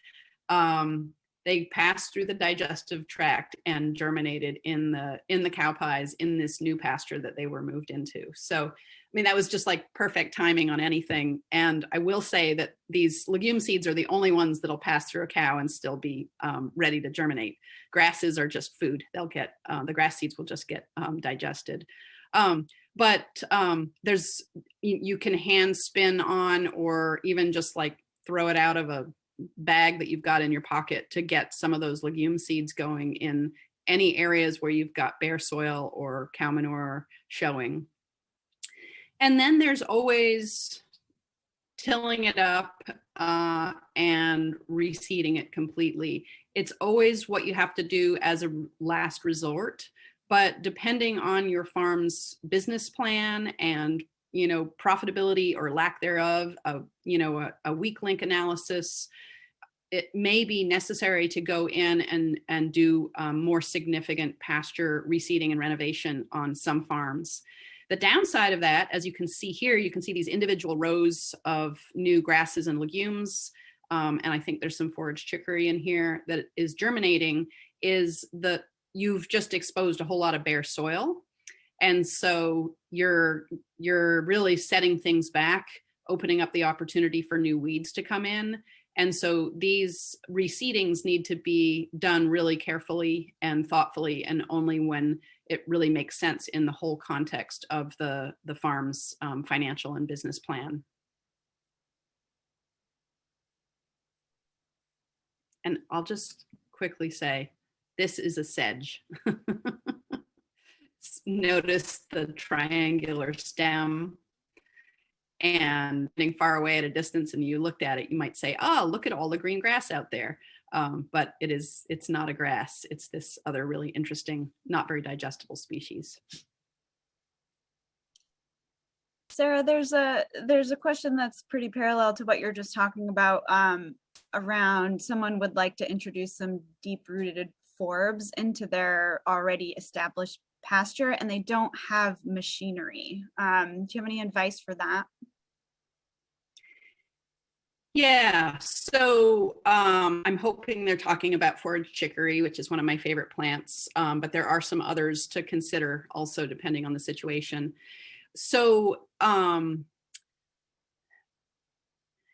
They passed through the digestive tract and germinated in the cow pies in this new pasture that they were moved into. So I mean, that was just like perfect timing on anything. And I will say that these legume seeds are the only ones that'll pass through a cow and still be ready to germinate. Grasses are just food. They'll get, the grass seeds will just get digested. But there's, you can hand spin on or even just like throw it out of a bag that you've got in your pocket to get some of those legume seeds going in any areas where you've got bare soil or cow manure showing. And then there's always tilling it up and reseeding it completely. It's always what you have to do as a last resort, but depending on your farm's business plan and profitability or lack thereof, a weak link analysis, it may be necessary to go in and do more significant pasture reseeding and renovation on some farms. The downside of that, as you can see here, you can see these individual rows of new grasses and legumes. And I think there's some forage chicory in here that is germinating, is that you've just exposed a whole lot of bare soil. And so you're really setting things back, opening up the opportunity for new weeds to come in. And so these reseedings need to be done really carefully and thoughtfully, and only when it really makes sense in the whole context of the farm's financial and business plan. And I'll just quickly say, this is a sedge. Notice the triangular stem, and being far away at a distance and you looked at it, you might say, oh, look at all the green grass out there. But it's not a grass. It's this other really interesting, not very digestible species. Sarah, there's a question that's pretty parallel to what you're just talking about, around someone would like to introduce some deep-rooted forbs into their already established pasture and they don't have machinery. Do you have any advice for that? Yeah, so I'm hoping they're talking about forage chicory, which is one of my favorite plants, but there are some others to consider also depending on the situation. So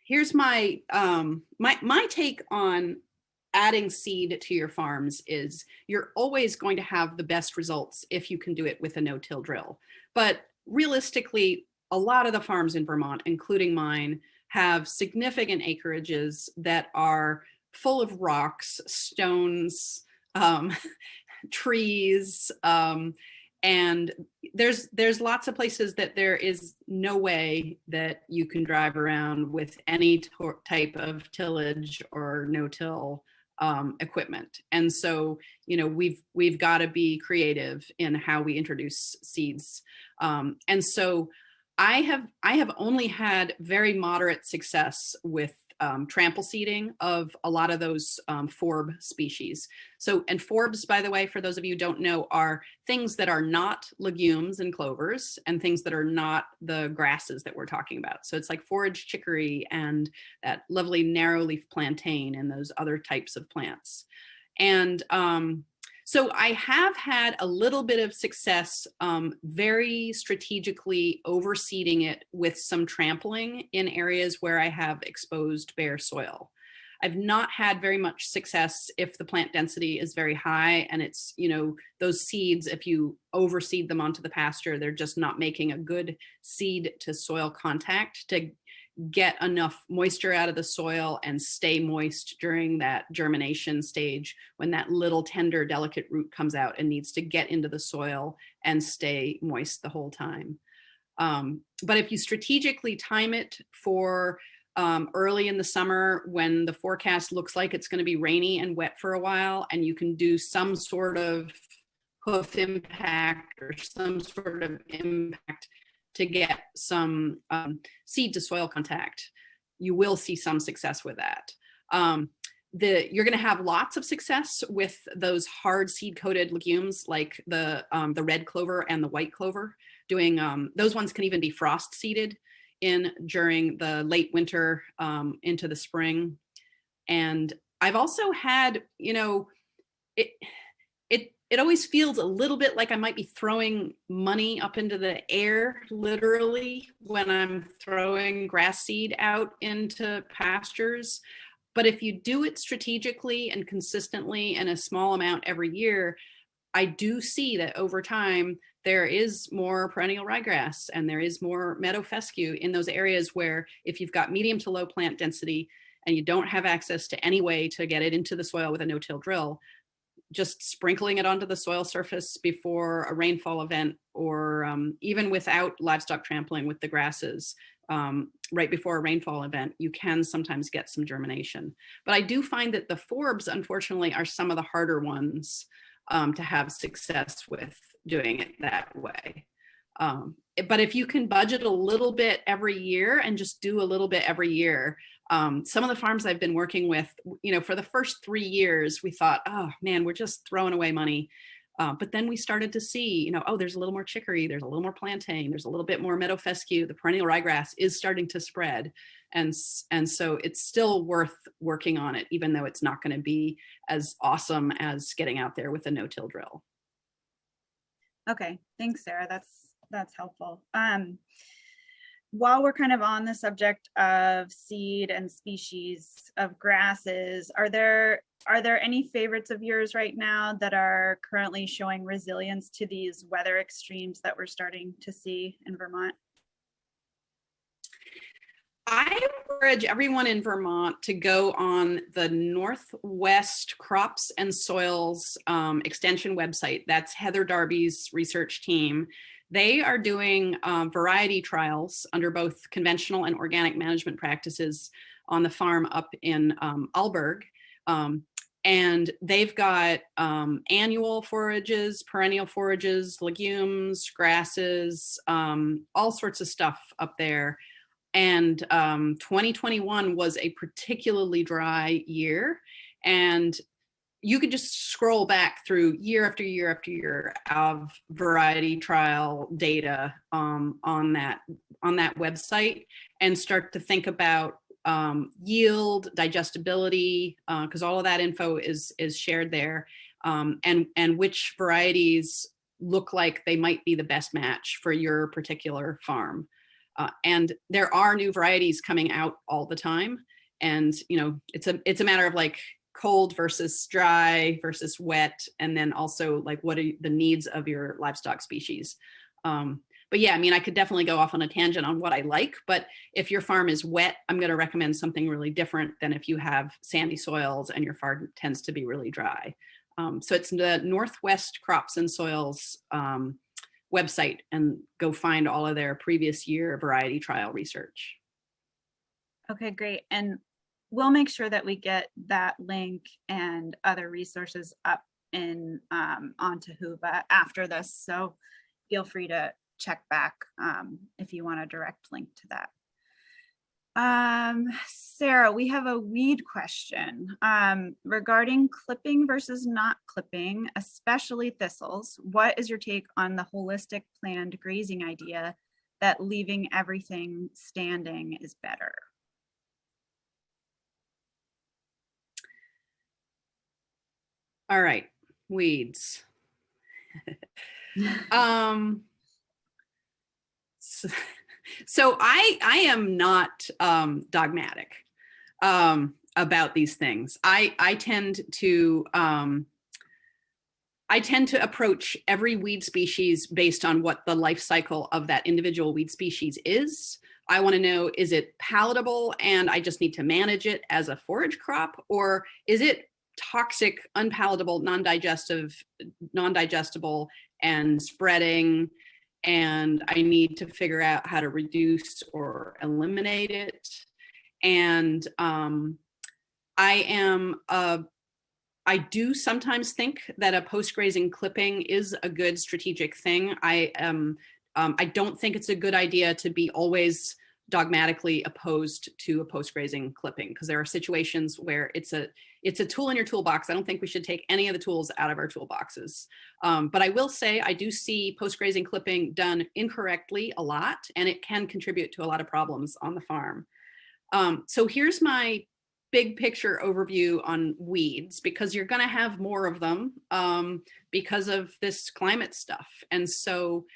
here's my my take on adding seed to your farms is you're always going to have the best results if you can do it with a no-till drill. But realistically, a lot of the farms in Vermont, including mine, have significant acreages that are full of rocks, stones, trees, And there's lots of places that there is no way that you can drive around with any type of tillage or no-till equipment. And so, you know, we've got to be creative in how we introduce seeds. And so I have only had very moderate success with trample seeding of a lot of those forb species. So, and forbs, by the way, for those of you who don't know, are things that are not legumes and clovers and things that are not the grasses that we're talking about. So it's like forage chicory and that lovely narrow leaf plantain and those other types of plants. And so I have had a little bit of success very strategically overseeding it with some trampling in areas where I have exposed bare soil. I've not had very much success if the plant density is very high and it's, you know, those seeds, if you overseed them onto the pasture, they're just not making a good seed to soil contact to get enough moisture out of the soil and stay moist during that germination stage when that little tender, delicate root comes out and needs to get into the soil and stay moist the whole time. But if you strategically time it for early in the summer when the forecast looks like it's going to be rainy and wet for a while, and you can do some sort of hoof impact or some sort of impact to get some seed to soil contact, you will see some success with that. You're going to have lots of success with those hard seed coated legumes like the red clover and the white clover. Doing those ones can even be frost seeded in during the late winter into the spring. And I've also had, you know, it always feels a little bit like I might be throwing money up into the air, literally, when I'm throwing grass seed out into pastures. But if you do it strategically and consistently and a small amount every year, I do see that over time, there is more perennial ryegrass and there is more meadow fescue in those areas where if you've got medium to low plant density and you don't have access to any way to get it into the soil with a no-till drill, just sprinkling it onto the soil surface before a rainfall event or even without livestock trampling with the grasses right before a rainfall event, you can sometimes get some germination. But I do find that the forbs, unfortunately, are some of the harder ones to have success with doing it that way. But if you can budget a little bit every year and just do a little bit every year, some of the farms I've been working with, you know, for the first 3 years, we thought, oh man, we're just throwing away money. But then we started to see, you know, oh, there's a little more chicory, there's a little more plantain, there's a little bit more meadow fescue, the perennial ryegrass is starting to spread. And so it's still worth working on it, even though it's not going to be as awesome as getting out there with a no-till drill. Okay, thanks, Sarah. That's helpful. While we're kind of on the subject of seed and species of grasses, are there any favorites of yours right now that are currently showing resilience to these weather extremes that we're starting to see in Vermont? I encourage everyone in Vermont to go on the Northwest Crops and Soils extension website. That's Heather Darby's research team. They are doing variety trials under both conventional and organic management practices on the farm up in Alberg. And they've got annual forages, perennial forages, legumes, grasses, all sorts of stuff up there. And 2021 was a particularly dry year. And you could just scroll back through year after year after year of variety trial data on that website and start to think about yield, digestibility, because all of that info is shared there, and which varieties look like they might be the best match for your particular farm. And there are new varieties coming out all the time, and you know it's a matter of like cold versus dry versus wet, and then also like what are the needs of your livestock species. But yeah, I mean, I could definitely go off on a tangent on what I like, but if your farm is wet, I'm going to recommend something really different than if you have sandy soils and your farm tends to be really dry. So it's the Northwest Crops and Soils website and go find all of their previous year variety trial research. Okay, great. And we'll make sure that we get that link and other resources up in onto Whova after this. So feel free to check back if you want a direct link to that. Sarah, we have a weed question regarding clipping versus not clipping, especially thistles. What is your take on the holistic planned grazing idea that leaving everything standing is better? All right, weeds. So I am not dogmatic about these things. I tend to approach every weed species based on what the life cycle of that individual weed species is. I want to know, is it palatable and I just need to manage it as a forage crop, or is it toxic, unpalatable, non-digestible and spreading, and I need to figure out how to reduce or eliminate it. And I do sometimes think that a post-grazing clipping is a good strategic thing. I don't think it's a good idea to be always dogmatically opposed to a post-grazing clipping, because there are situations where it's a tool in your toolbox. I don't think we should take any of the tools out of our toolboxes. But I will say I do see post-grazing clipping done incorrectly a lot, and it can contribute to a lot of problems on the farm. So here's my big picture overview on weeds, because you're going to have more of them because of this climate stuff. And so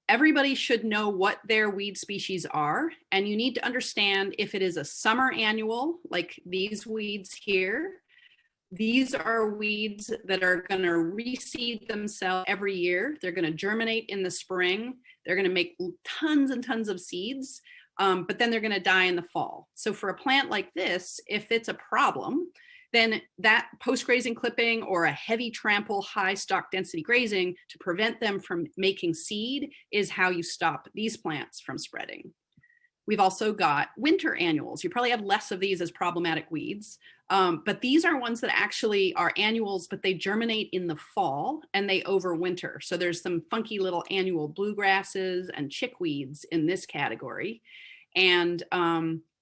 everybody should know what their weed species are, and you need to understand if it is a summer annual, like these weeds here. These are weeds that are going to reseed themselves every year. They're going to germinate in the spring. They're going to make tons and tons of seeds, but then they're going to die in the fall. So for a plant like this, if it's a problem, then that post-grazing clipping or a heavy trample, high stock density grazing to prevent them from making seed is how you stop these plants from spreading. We've also got winter annuals. You probably have less of these as problematic weeds, but these are ones that actually are annuals, but they germinate in the fall and they overwinter. So there's some funky little annual bluegrasses and chickweeds in this category. And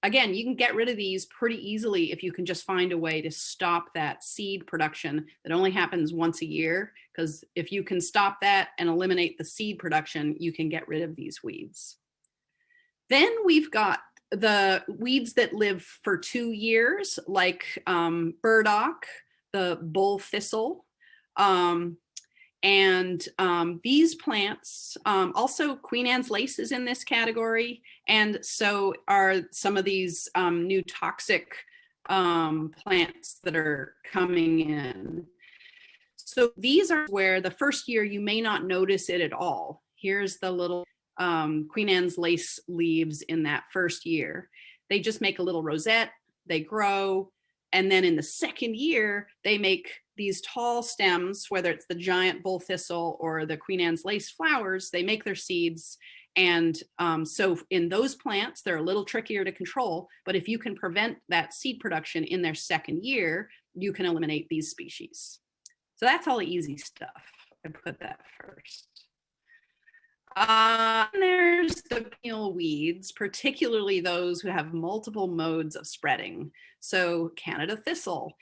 again, you can get rid of these pretty easily if you can just find a way to stop that seed production that only happens once a year, because if you can stop that and eliminate the seed production, you can get rid of these weeds. Then we've got the weeds that live for 2 years, like burdock, the bull thistle, and these plants, also Queen Anne's lace is in this category, and so are some of these new toxic plants that are coming in. So these are where the first year you may not notice it at all. Here's the little Queen Anne's lace leaves in that first year. They just make a little rosette, they grow, and then in the second year, they make these tall stems, whether it's the giant bull thistle or the Queen Anne's lace flowers, they make their seeds. And so in those plants, they're a little trickier to control, but if you can prevent that seed production in their second year, you can eliminate these species. So that's all the easy stuff. I put that first. There's the perennial weeds, particularly those who have multiple modes of spreading. So Canada thistle,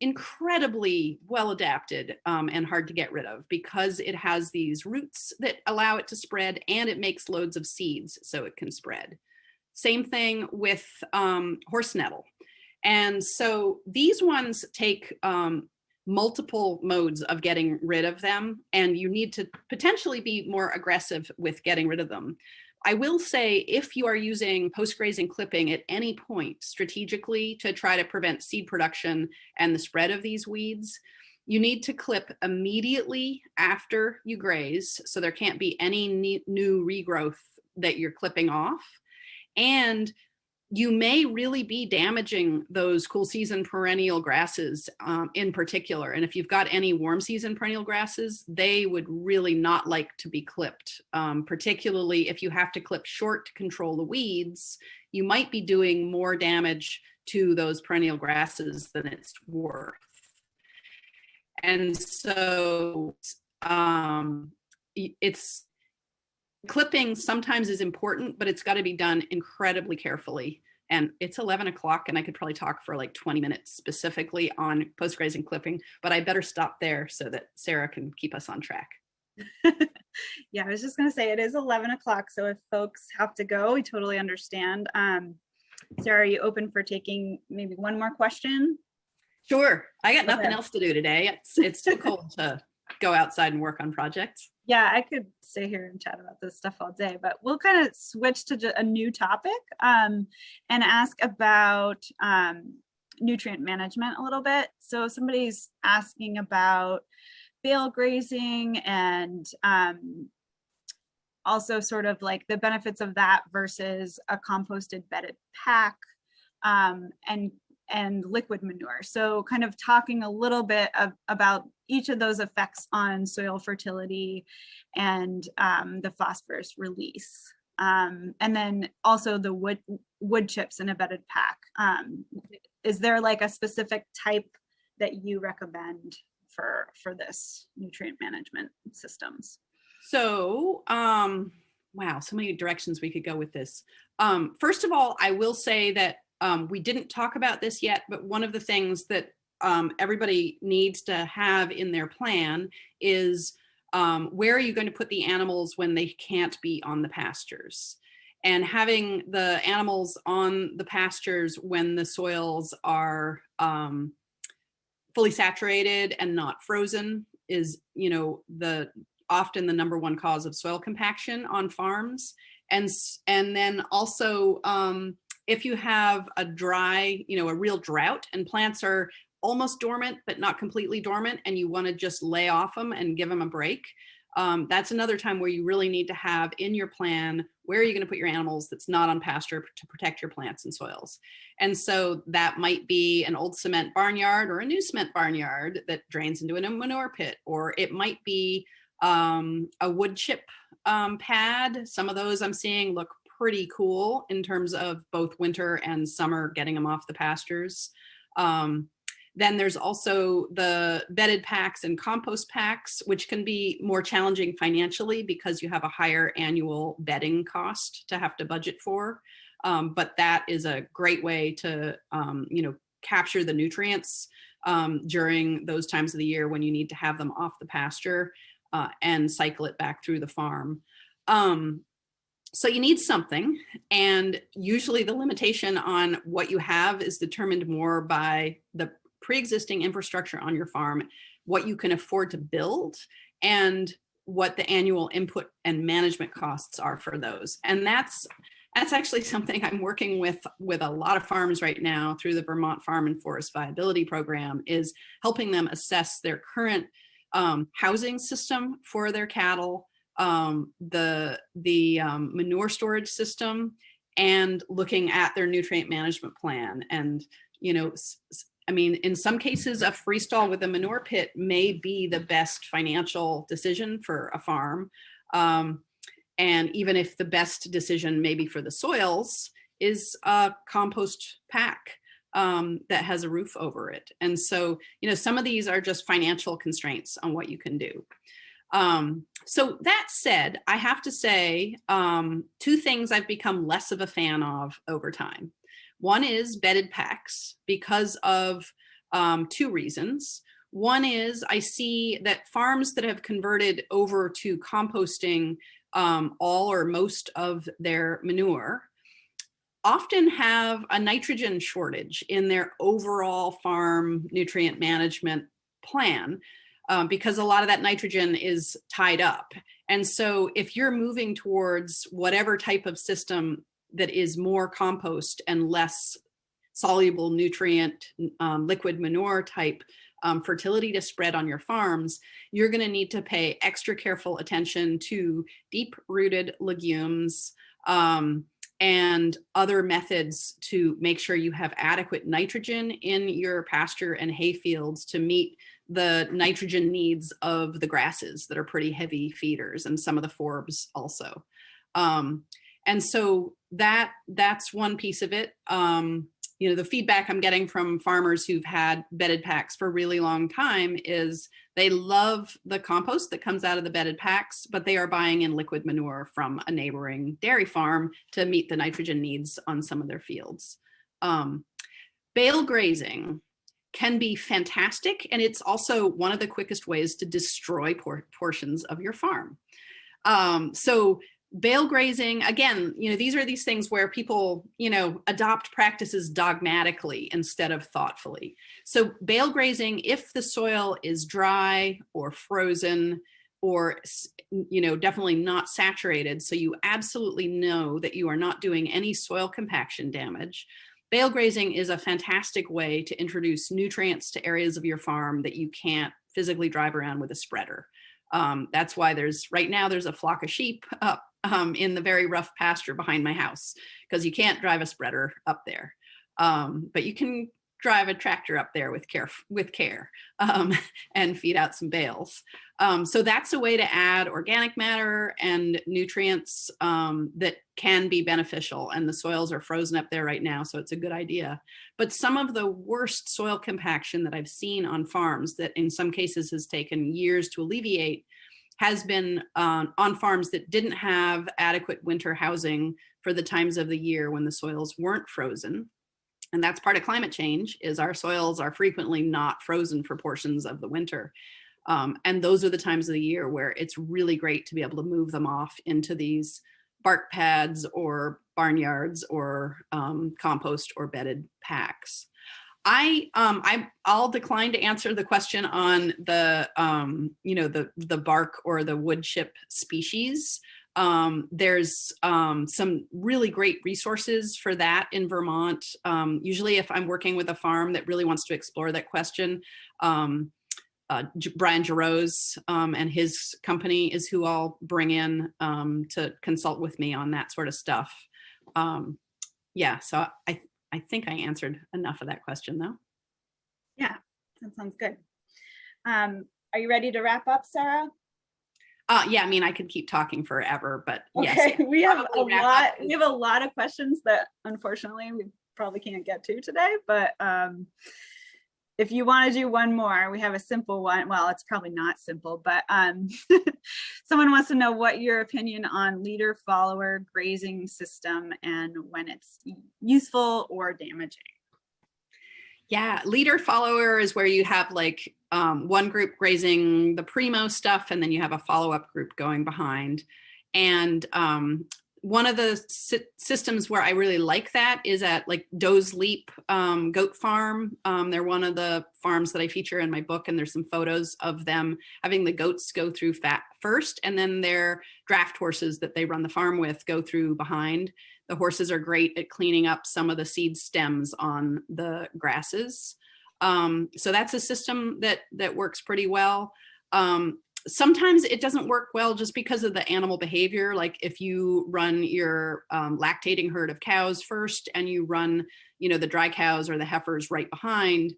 incredibly well adapted and hard to get rid of because it has these roots that allow it to spread, and it makes loads of seeds so it can spread. Same thing with horse nettle. And so these ones take multiple modes of getting rid of them, and you need to potentially be more aggressive with getting rid of them. I will say, if you are using post-grazing clipping at any point strategically to try to prevent seed production and the spread of these weeds, you need to clip immediately after you graze, so there can't be any new regrowth that you're clipping off. And you may really be damaging those cool season perennial grasses in particular. And if you've got any warm season perennial grasses, they would really not like to be clipped, particularly if you have to clip short to control the weeds. You might be doing more damage to those perennial grasses than it's worth. And so it's clipping sometimes is important, but it's got to be done incredibly carefully. And it's 11 o'clock and I could probably talk for like 20 minutes specifically on post-grazing clipping, but I better stop there so that Sarah can keep us on track. Yeah, I was just going to say it is 11 o'clock. So if folks have to go, we totally understand. Sarah, are you open for taking maybe one more question? Sure. I got nothing Okay. else to do today. It's too cold to go outside and work on projects. Yeah, I could stay here and chat about this stuff all day, but we'll kind of switch to a new topic and ask about nutrient management a little bit. So if somebody's asking about bale grazing and also sort of like the benefits of that versus a composted bedded pack and liquid manure. So kind of talking a little bit about each of those effects on soil fertility and the phosphorus release. And then also the wood chips in a bedded pack. Is there like a specific type that you recommend for this nutrient management systems? So, wow, so many directions we could go with this. First of all, I will say that we didn't talk about this yet, but one of the things that everybody needs to have in their plan is where are you going to put the animals when they can't be on the pastures? And having the animals on the pastures when the soils are fully saturated and not frozen is, often the number one cause of soil compaction on farms. And then also, if you have a dry, a real drought and plants are almost dormant, but not completely dormant, and you want to just lay off them and give them a break, that's another time where you really need to have in your plan, where are you going to put your animals that's not on pasture to protect your plants and soils? And so that might be an old cement barnyard or a new cement barnyard that drains into a manure pit, or it might be a wood chip pad. Some of those I'm seeing look pretty cool in terms of both winter and summer, getting them off the pastures. Then there's also the bedded packs and compost packs, which can be more challenging financially because you have a higher annual bedding cost to have to budget for. But that is a great way to, capture the nutrients during those times of the year when you need to have them off the pasture and cycle it back through the farm. So you need something, and usually the limitation on what you have is determined more by the pre-existing infrastructure on your farm, what you can afford to build, and what the annual input and management costs are for those. And that's actually something I'm working with a lot of farms right now through the Vermont Farm and Forest Viability Program, is helping them assess their current housing system for their cattle, the manure storage system, and looking at their nutrient management plan. And, in some cases, a freestall with a manure pit may be the best financial decision for a farm. And even if the best decision maybe for the soils is a compost pack that has a roof over it. And so, some of these are just financial constraints on what you can do. So that said, I have to say, two things I've become less of a fan of over time. One is bedded packs because of two reasons. One is I see that farms that have converted over to composting all or most of their manure often have a nitrogen shortage in their overall farm nutrient management plan. Because a lot of that nitrogen is tied up. And so if you're moving towards whatever type of system that is more compost and less soluble nutrient, liquid manure type fertility to spread on your farms, you're going to need to pay extra careful attention to deep-rooted legumes, and other methods to make sure you have adequate nitrogen in your pasture and hay fields to meet the nitrogen needs of the grasses that are pretty heavy feeders, and some of the forbs also. And so that's one piece of it. You know, the feedback I'm getting from farmers who've had bedded packs for a really long time is they love the compost that comes out of the bedded packs, but they are buying in liquid manure from a neighboring dairy farm to meet the nitrogen needs on some of their fields. Bale grazing can be fantastic, and it's also one of the quickest ways to destroy portions of your farm. So bale grazing, again, you know, these are these things where people, you know, adopt practices dogmatically instead of thoughtfully. So bale grazing, if the soil is dry or frozen or, you know, definitely not saturated, so you absolutely know that you are not doing any soil compaction damage, bale grazing is a fantastic way to introduce nutrients to areas of your farm that you can't physically drive around with a spreader. That's why right now there's a flock of sheep up in the very rough pasture behind my house, because you can't drive a spreader up there. But you can drive a tractor up there with care and feed out some bales. So that's a way to add organic matter and nutrients that can be beneficial. And the soils are frozen up there right now, so it's a good idea. But some of the worst soil compaction that I've seen on farms, that in some cases has taken years to alleviate, has been on farms that didn't have adequate winter housing for the times of the year when the soils weren't frozen. And that's part of climate change, is our soils are frequently not frozen for portions of the winter. And those are the times of the year where it's really great to be able to move them off into these bark pads or barnyards or compost or bedded packs. I'll decline to answer the question on the you know, the bark or the wood chip species. There's some really great resources for that in Vermont. Usually if I'm working with a farm that really wants to explore that question, Brian Jarose and his company is who I'll bring in to consult with me on that sort of stuff. Yeah, so I think I answered enough of that question, though. Yeah, that sounds good. Are you ready to wrap up, Sarah? Yeah, I mean, I could keep talking forever, but okay, yes. We have a lot of questions that unfortunately we probably can't get to today, but if you want to do one more, we have a simple one. Well, it's probably not simple, but someone wants to know what your opinion on leader follower grazing system and when it's useful or damaging. Yeah, leader follower is where you have like one group grazing the primo stuff, and then you have a follow-up group going behind. And one of the systems where I really like that is at like Doe's Leap Goat Farm. They're one of the farms that I feature in my book, and there's some photos of them having the goats go through fat first, and then their draft horses that they run the farm with go through behind. The horses are great at cleaning up some of the seed stems on the grasses. So that's a system that works pretty well. Sometimes it doesn't work well just because of the animal behavior. Like if you run your lactating herd of cows first and you run, you know, the dry cows or the heifers right behind,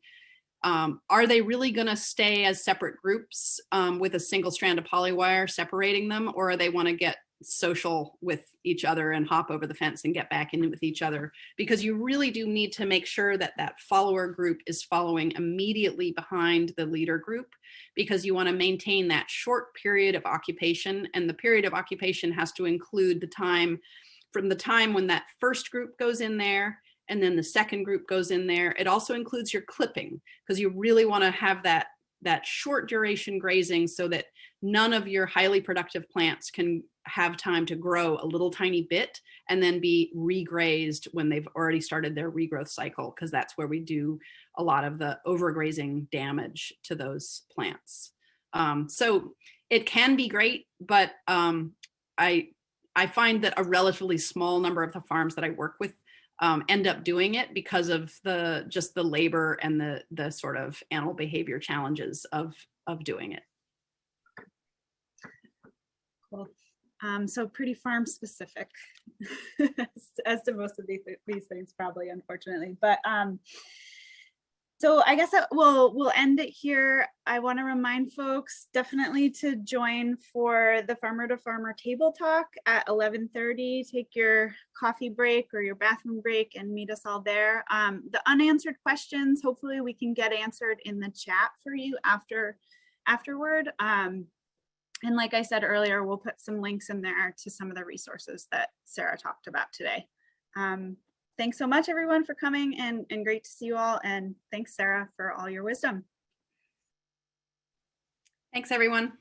are they really going to stay as separate groups with a single strand of polywire separating them, or they want to get social with each other and hop over the fence and get back in with each other? Because you really do need to make sure that that follower group is following immediately behind the leader group, because you want to maintain that short period of occupation. And the period of occupation has to include the time from the time when that first group goes in there and then the second group goes in there. It also includes your clipping, because you really want to have that short duration grazing so that none of your highly productive plants can have time to grow a little tiny bit and then be regrazed when they've already started their regrowth cycle, because that's where we do a lot of the overgrazing damage to those plants. So it can be great, but I find that a relatively small number of the farms that I work with end up doing it because of just the labor and the sort of animal behavior challenges of doing it. Cool. So pretty farm specific as to most of these things probably, unfortunately. But so I guess we'll end it here. I want to remind folks definitely to join for the Farmer to Farmer Table Talk at 11:30. Take your coffee break or your bathroom break and meet us all there. The unanswered questions, hopefully we can get answered in the chat for you afterward. And like I said earlier, we'll put some links in there to some of the resources that Sarah talked about today. Thanks so much, everyone, for coming, and great to see you all. And thanks, Sarah, for all your wisdom. Thanks, everyone.